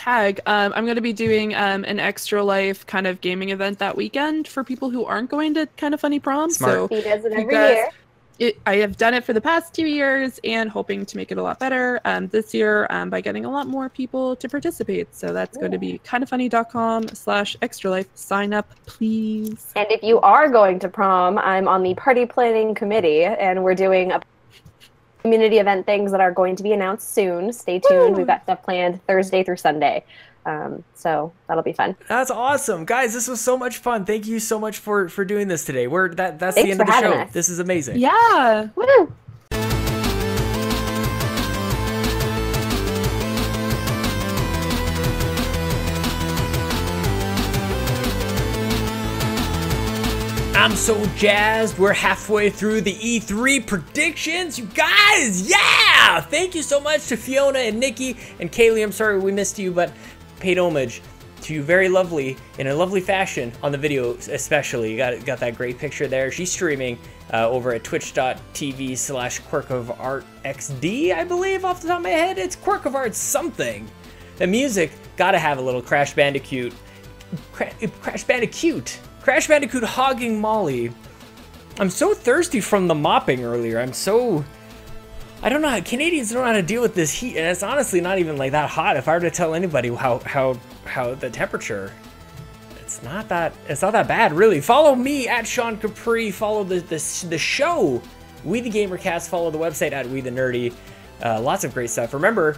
I'm going to be doing an Extra Life kind of gaming event that weekend for people who aren't going to Kind of Funny Prom. Smart. So he does it every year. I have done it for the past 2 years and hoping to make it a lot better this year by getting a lot more people to participate. So that's going to be kindoffunny.com/extralife. Sign up, please. And if you are going to prom, I'm on the party planning committee, and we're doing a community event things that are going to be announced soon. Stay tuned. Woo! We've got stuff planned Thursday through Sunday. So that'll be fun. That's awesome, guys. This was so much fun. Thank you so much for doing this today. That's the end of the show. Us. This is amazing. Yeah. Woo! I'm so jazzed. We're halfway through the E3 predictions. You guys, yeah! Yeah! Thank you so much to Fiona and Nikki and Kaylee. I'm sorry we missed you, but paid homage to you very lovely, in a lovely fashion on the video especially. You got that great picture there. She's streaming over at twitch.tv/quirkofartxd, I believe, off the top of my head. It's Quirk of Art something. The music, gotta have a little Crash Bandicoot hogging Molly. I'm so thirsty from the mopping earlier. I don't know how Canadians don't know how to deal with this heat, and it's honestly not even like that hot. If I were to tell anybody how the temperature, it's not that bad really. Follow me at Sean Capri. Follow the show, We the GamerCast. Follow the website at We the Nerdy. Lots of great stuff. Remember,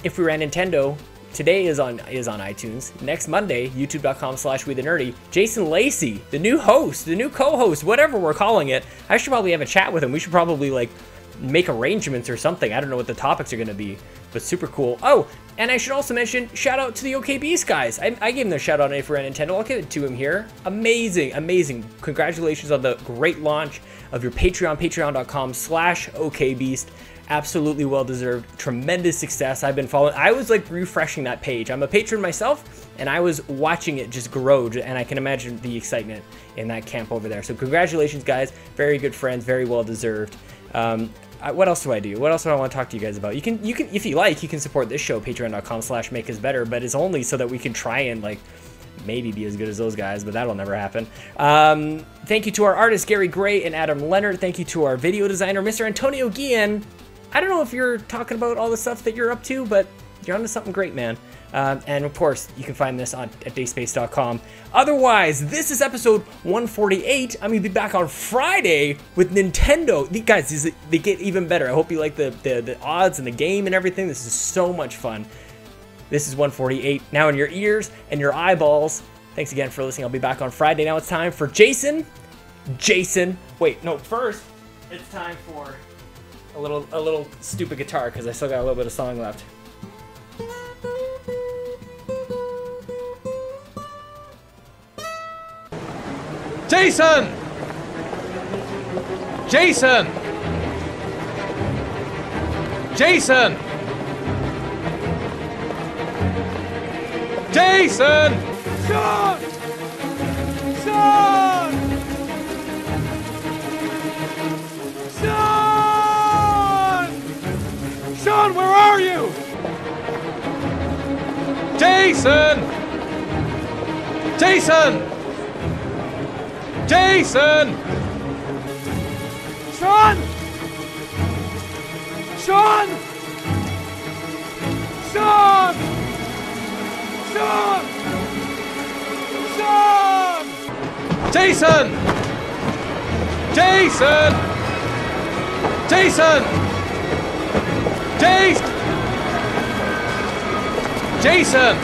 if we ran Nintendo, today is on iTunes. Next Monday, youtube.com/WeTheNerdy. Jason Lacey, the new host, the new co-host, whatever we're calling it. I should probably have a chat with him. We should probably like make arrangements or something. I don't know what the topics are going to be, but super cool. Oh, and I should also mention, shout out to the OK Beast guys. I gave them a shout out if we're on Nintendo. I'll give it to him here. Amazing, amazing. Congratulations on the great launch of your Patreon, patreon.com/OKBeast. Absolutely well-deserved, tremendous success. I've been following, I was like refreshing that page. I'm a patron myself, and I was watching it just grow, and I can imagine the excitement in that camp over there. So congratulations, guys. Very good friends, very well-deserved. What else do I do? What else do I want to talk to you guys about? You can, if you like, you can support this show, patreon.com/makeusbetter, but it's only so that we can try and like maybe be as good as those guys, but that'll never happen. Thank you to our artists, Gary Gray and Adam Leonard. Thank you to our video designer, Mr. Antonio Guillen. I don't know if you're talking about all the stuff that you're up to, but you're onto something great, man. And of course, you can find this at dayspace.com. Otherwise, this is episode 148. I'm gonna be back on Friday with Nintendo. Guys, they get even better. I hope you like the odds and the game and everything. This is so much fun. This is 148, now in your ears and your eyeballs. Thanks again for listening. I'll be back on Friday. Now it's time for Jason. Wait, no, first, it's time for a little stupid guitar, because I still got a little bit of song left. Jason! Jason! Jason! Jason! Sean! Sean! Sean! Sean, where are you? Jason! Jason! Jason! Sean! Sean! Sean! Sean! Sean! Jason! Jason! Jason! Jason!